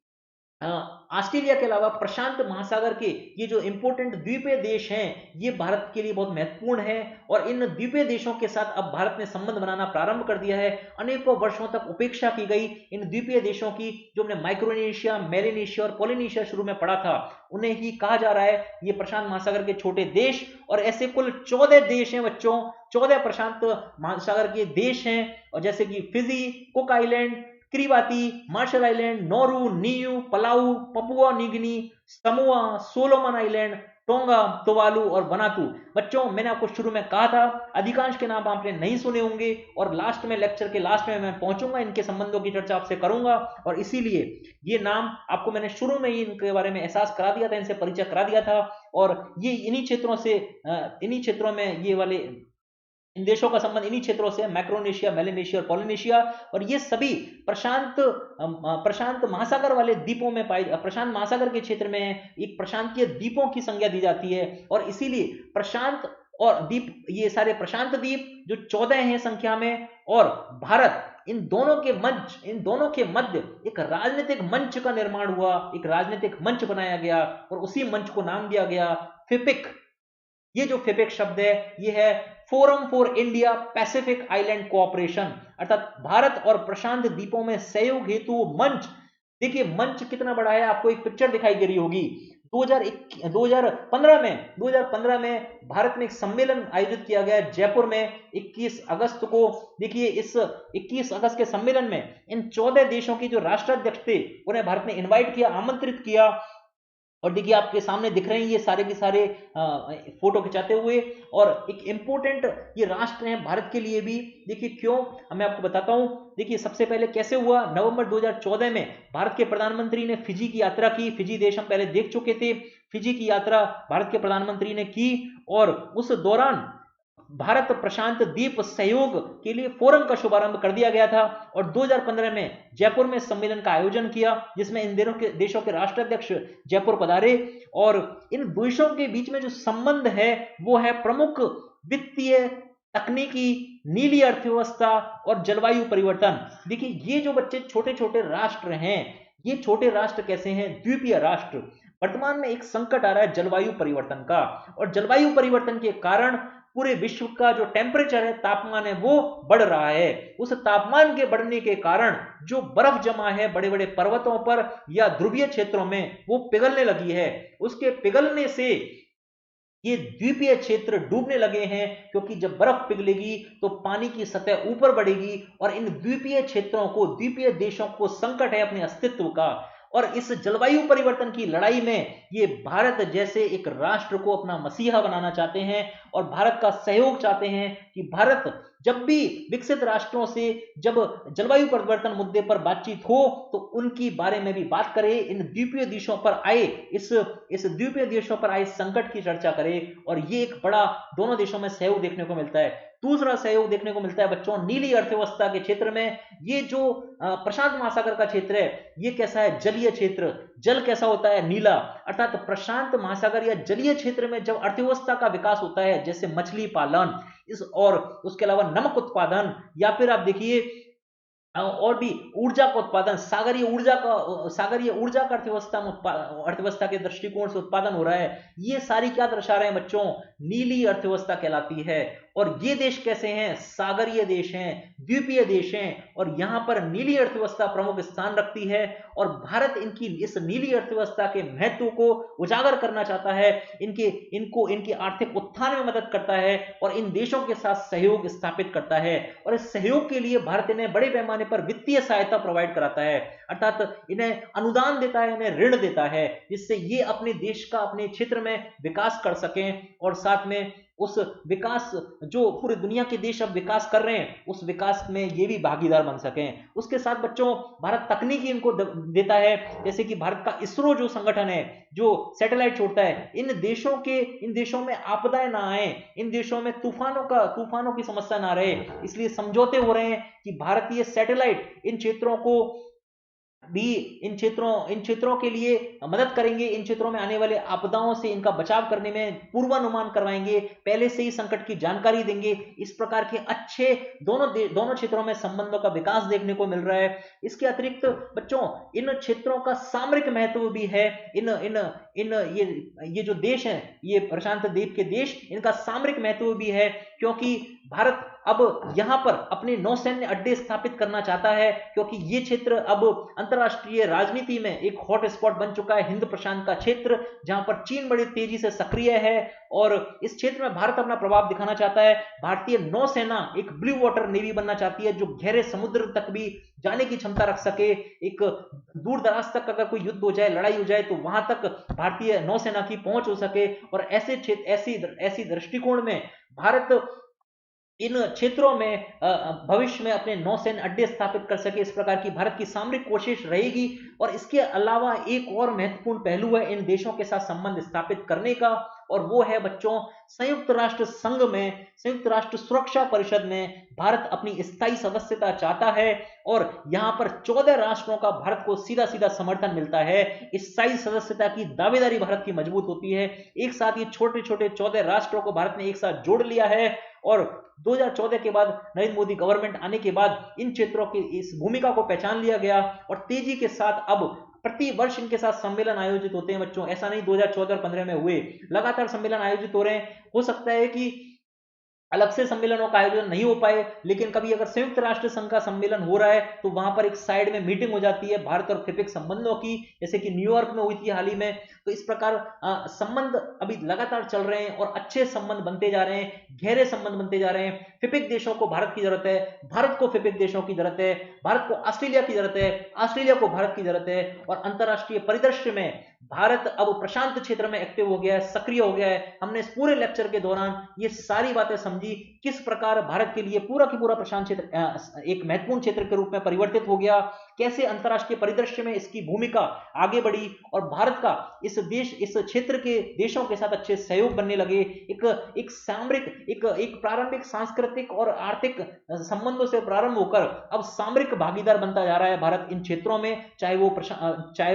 ऑस्ट्रेलिया के अलावा प्रशांत महासागर के ये जो इंपोर्टेंट द्वीपीय देश हैं, ये भारत के लिए बहुत महत्वपूर्ण हैं, और इन द्वीपीय देशों के साथ अब भारत ने संबंध बनाना प्रारंभ कर दिया है। अनेकों वर्षों तक उपेक्षा की गई इन द्वीपीय देशों की, जो हमने माइक्रोनेशिया, मेलेनेशिया और पोलिनेशिया शुरू में पढ़ा था, उन्हें ही कहा जा रहा है ये प्रशांत महासागर के छोटे देश। और ऐसे कुल 14 देश हैं बच्चों, 14 प्रशांत महासागर के देश हैं, और जैसे कि Fiji, Cook Island, Kiribati, Marshall Island, Nauru, Niue, Palau, Papua New Guinea, Samoa, Solomon Island, Tonga, Tuvalu और वनातू। बच्चों मैंने आपको शुरू में कहा था अधिकांश के नाम आपने नहीं सुने होंगे, और लास्ट में, लेक्चर के लास्ट में मैं पहुंचूंगा, इनके संबंधों की चर्चा आपसे करूंगा, और इसीलिए ये नाम आपको मैंने शुरू में ही इनके बारे में एहसास करा दिया था, इनसे परिचय करा दिया था। और ये इन्हीं क्षेत्रों में ये वाले इन देशों का संबंध इन्हीं क्षेत्रों से, मैक्रोनेशिया, मेलेनेशिया और पोलिनेशिया, और ये सभी प्रशांत महासागर वाले द्वीपों में प्रशांत महासागर के क्षेत्र में एक प्रशांतीय द्वीपों की संज्ञा दी जाती है। और इसीलिए प्रशांत और द्वीप, ये सारे प्रशांत द्वीप जो 14 हैं संख्या में, और भारत, इन दोनों के मध्य एक राजनीतिक मंच का निर्माण हुआ, एक राजनीतिक मंच बनाया गया, और उसी मंच को नाम दिया गया फिपिक। ये जो फिपिक शब्द है, ये है forum for India Pacific island cooperation, अर्थात भारत और प्रशांत द्वीपों में सहयोग हेतु मंच। देखिए मंच कितना बड़ा है, आपको एक पिक्चर दिखाई दे रही होगी। 2015 में भारत में एक सम्मेलन आयोजित किया गया जयपुर में 21 अगस्त को। देखिए इस 21 अगस्त के सम्मेलन में इन 14 देशों की जो राष्ट्राध्यक्ष थे, उन्हें भारत ने इनवाइट किया, आमंत्रित किया। और देखिए आपके सामने दिख रहे हैं ये सारे के सारे फोटो खिंचाते हुए, और एक इंपॉर्टेंट ये राष्ट्र हैं भारत के लिए भी। देखिए क्यों, मैं आपको बताता हूं। देखिए सबसे पहले कैसे हुआ, नवंबर 2014 में भारत के प्रधानमंत्री ने फिजी की यात्रा की। फिजी देश हम पहले देख चुके थे, फिजी की यात्रा भारत के प्रधानमंत्री ने की, और उस दौरान भारत प्रशांत द्वीप सहयोग के लिए फोरम का शुभारंभ कर दिया गया था। और 2015 में जयपुर में सम्मेलन का आयोजन किया, जिसमें इन देशों के राष्ट्राध्यक्ष जयपुर पधारे। और इन देशों के बीच में जो संबंध है वो है प्रमुख वित्तीय, तकनीकी, नीली अर्थव्यवस्था और जलवायु परिवर्तन। देखिए ये जो बच्चे छोटे छोटे राष्ट्र हैं, ये छोटे राष्ट्र कैसे हैं, द्वीपीय राष्ट्र। वर्तमान में एक संकट आ रहा है जलवायु परिवर्तन का, और जलवायु परिवर्तन के कारण पूरे विश्व का जो टेम्परेचर है, तापमान है, वो बढ़ रहा है। उस तापमान के बढ़ने के कारण जो बर्फ जमा है बड़े बड़े पर्वतों पर या ध्रुवीय क्षेत्रों में, वो पिघलने लगी है। उसके पिघलने से ये द्वीपीय क्षेत्र डूबने लगे हैं, क्योंकि जब बर्फ पिघलेगी तो पानी की सतह ऊपर बढ़ेगी, और इन द्वीपीय क्षेत्रों को, द्वीपीय देशों को संकट है अपने अस्तित्व का। और इस जलवायु परिवर्तन की लड़ाई में ये भारत जैसे एक राष्ट्र को अपना मसीहा बनाना चाहते हैं, और भारत का सहयोग चाहते हैं कि भारत जब भी विकसित राष्ट्रों से जब जलवायु परिवर्तन मुद्दे पर बातचीत हो तो उनकी बारे में भी बात करे, इन द्वीपीय देशों पर आए, इस द्वीपीय देशों पर आए संकट की चर्चा करे। और ये एक बड़ा दोनों देशों में सहयोग देखने को मिलता है। दूसरा सहयोग देखने को मिलता है बच्चों नीली अर्थव्यवस्था के क्षेत्र में। ये जो प्रशांत महासागर का क्षेत्र है, ये कैसा है, जलीय क्षेत्र। जल कैसा होता है, नीला। अर्थात प्रशांत महासागर या जलीय क्षेत्र में जब अर्थव्यवस्था का विकास होता है, जैसे मछली पालन, और उसके अलावा नमक उत्पादन, या फिर आप देखिए और भी ऊर्जा का उत्पादन, सागरीय ऊर्जा का अर्थव्यवस्था के दृष्टिकोण से उत्पादन हो रहा है। ये सारी क्या दर्शा रहे हैं बच्चों, नीली अर्थव्यवस्था कहलाती है। और ये देश कैसे हैं? सागरीय देश हैं, द्वीपीय देश हैं, और यहां पर नीली अर्थव्यवस्था प्रमुख स्थान रखती है। और भारत इनकी इस नीली अर्थव्यवस्था के महत्व को उजागर करना चाहता है, इनकी आर्थिक उत्थान में मदद करता है और इन देशों के साथ सहयोग स्थापित करता है। और इस सहयोग के लिए भारत इन्हें बड़े पैमाने पर वित्तीय सहायता प्रोवाइड कराता है, अर्थात इन्हें अनुदान देता है, इन्हें ऋण देता है, जिससे ये अपने देश का, अपने क्षेत्र में विकास कर सकें और साथ में उस विकास, जो पूरी दुनिया के देश अब विकास कर रहे हैं, उस विकास में ये भी भागीदार बन सकें। उसके साथ बच्चों भारत तकनीकी इनको देता है, जैसे कि भारत का इसरो जो संगठन है, जो सैटेलाइट छोड़ता है, इन देशों में आपदाएं ना आए, इन देशों में तूफानों की समस्या ना रहे, इसलिए समझौते हो रहे हैं कि भारतीय सैटेलाइट इन क्षेत्रों को भी, इन क्षेत्रों के लिए मदद करेंगे, इन क्षेत्रों में आने वाले आपदाओं से इनका बचाव करने में पूर्वानुमान करवाएंगे, पहले से ही संकट की जानकारी देंगे। इस प्रकार के अच्छे दोनों क्षेत्रों में संबंधों का विकास देखने को मिल रहा है। इसके अतिरिक्त बच्चों इन क्षेत्रों का सामरिक महत्व भी है। ये जो देश हैं, ये प्रशांत द्वीप के देश, इनका सामरिक महत्व भी है, क्योंकि भारत अब यहां पर अपने नौसैन्य अड्डे स्थापित करना चाहता है, क्योंकि ये क्षेत्र अब अंतरराष्ट्रीय राजनीति में एक हॉट स्पॉट बन चुका है, हिंद प्रशांत का क्षेत्र, जहां पर चीन बड़ी तेजी से सक्रिय है और इस क्षेत्र में भारत अपना प्रभाव दिखाना चाहता है। भारतीय नौसेना एक ब्लू वाटर नेवी बनना चाहती है, जो गहरे समुद्र तक भी जाने की क्षमता रख सके। एक दूर दराज तक अगर कोई युद्ध हो जाए, लड़ाई हो जाए, तो वहां तक भारतीय नौसेना की पहुंच हो सके। और ऐसी दृष्टिकोण में भारत इन क्षेत्रों में भविष्य में अपने नौसैन्य अड्डे स्थापित कर सके, इस प्रकार की भारत की सामरिक कोशिश रहेगी। और इसके अलावा एक और महत्वपूर्ण पहलू है इन देशों के साथ संबंध स्थापित करने का, और वो है बच्चों संयुक्त राष्ट्र संघ में, संयुक्त राष्ट्र सुरक्षा परिषद में भारत अपनी स्थायी सदस्यता चाहता है, और यहां पर 14 राष्ट्रों का भारत को सीधा सीधा समर्थन मिलता है। इस स्थायी सदस्यता की दावेदारी भारत की मजबूत होती है। एक साथ ये छोटे छोटे 14 राष्ट्रों को भारत ने एक साथ जोड़ लिया है, और 2014 के बाद नरेंद्र मोदी गवर्नमेंट आने के बाद इन क्षेत्रों की इस भूमिका को पहचान लिया गया, और तेजी के साथ अब प्रति वर्ष इनके साथ सम्मेलन आयोजित होते हैं बच्चों। ऐसा नहीं 2014 और 15 में हुए, लगातार सम्मेलन आयोजित हो रहे हैं। हो सकता है कि अलग से सम्मेलनों का आयोजन नहीं हो पाए, लेकिन कभी अगर संयुक्त राष्ट्र संघ का सम्मेलन हो रहा है तो वहां पर एक साइड में मीटिंग हो जाती है भारत और फिपिक संबंधों की, जैसे कि न्यूयॉर्क में हुई थी हाल ही में। तो इस प्रकार संबंध अभी लगातार चल रहे हैं और अच्छे संबंध बनते जा रहे हैं, गहरे संबंध बनते जा रहे हैं। फिपिक देशों को भारत की जरूरत है, भारत को फिपिक देशों की जरूरत है, भारत को ऑस्ट्रेलिया की जरूरत है, ऑस्ट्रेलिया को भारत की जरूरत है। और अंतरराष्ट्रीय परिदृश्य में भारत अब प्रशांत क्षेत्र में एक्टिव हो गया है, सक्रिय हो गया है। हमने इस पूरे लेक्चर के दौरान ये सारी बातें समझी, किस प्रकार भारत के लिए पूरा की पूरा प्रशांत क्षेत्र एक महत्वपूर्ण क्षेत्र के रूप में परिवर्तित हो गया, कैसे अंतरराष्ट्रीय परिदृश्य में इसकी भूमिका आगे बढ़ी, और भारत का इस क्षेत्र के देशों के साथ अच्छे सहयोग बनने लगे। एक सामरिक, एक प्रारंभिक सांस्कृतिक और आर्थिक संबंधों से प्रारंभ होकर अब सामरिक भागीदार बनता जा रहा है भारत इन क्षेत्रों में, चाहे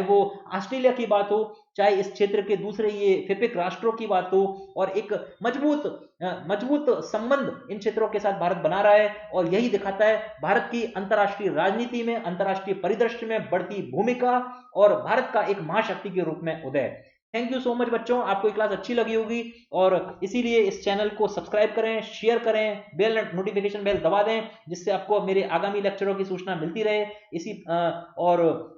वो ऑस्ट्रेलिया की बात हो, चाहे इस क्षेत्र के दूसरे ये फिपिक राष्ट्रों की बात हो। और एक मजबूत संबंध इन क्षेत्रों के साथ भारत बना रहा है, और यही दिखाता है भारत की अंतरराष्ट्रीय राजनीति में, अंतरराष्ट्रीय परिदृश्य में बढ़ती भूमिका और भारत का एक महाशक्ति के रूप में उदय। थैंक यू सो मच बच्चों, आपको ये क्लास अच्छी लगी होगी, और इसीलिए इस चैनल को सब्सक्राइब करें, शेयर करें, बेल नोटिफिकेशन बेल दबा दें, जिससे आपको मेरे आगामी लेक्चरों की सूचना मिलती रहे। और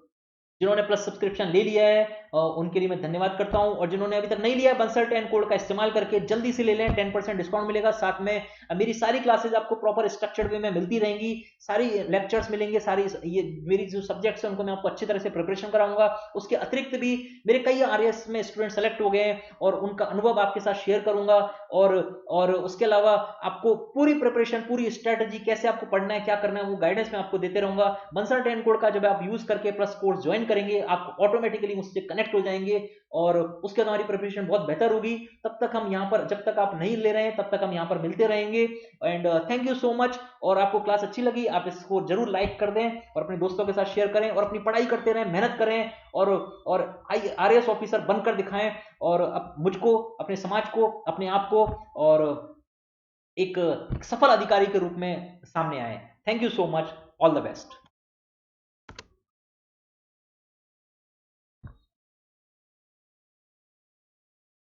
जिन्होंने प्लस सब्सक्रिप्शन ले लिया है उनके लिए मैं धन्यवाद करता हूं, और जिन्होंने अभी तक नहीं लिया, बंसल 10 कोड का इस्तेमाल करके जल्दी से ले लें, 10% डिस्काउंट मिलेगा। साथ में मेरी सारी क्लासेस आपको प्रॉपर स्ट्रक्चर्ड वे में मिलती रहेंगी, सारी लेक्चर्स मिलेंगे, सारी ये मेरी जो सब्जेक्ट्स हैं उनको मैं आपको अच्छी तरह से प्रिपरेशन कराऊंगा। उसके अतिरिक्त भी मेरे कई आरएस में स्टूडेंट सेलेक्ट हो गए हैं, और उनका अनुभव आपके साथ शेयर करूंगा, और उसके अलावा आपको पूरी प्रिपरेशन, पूरी स्ट्रेटेजी, कैसे आपको पढ़ना है, क्या करना है, वो गाइडेंस मैं आपको देते रहूंगा। बंसल 10 कोड का जब आप यूज करके प्लस कोर्स ज्वाइन करेंगे, आप ऑटोमेटिकली मुझसे कनेक्ट हो जाएंगे, और उसके हमारी प्रिपरेशन बहुत बेहतर होगी। तब तक हम यहाँ पर, जब तक आप नहीं ले रहे हैं तब तक हम यहाँ पर मिलते रहेंगे। And thank you so much. और आपको क्लास अच्छी लगी, आप इसको जरूर लाइक कर दें और अपने दोस्तों के साथ शेयर करें, और अपनी पढ़ाई करते रहें, मेहनत करें, और आईएएस ऑफिसर बनकर दिखाएं, और मुझको, अपने समाज को, अपने आप को, और एक सफल अधिकारी के रूप में सामने आए। Thank you so much, all the best.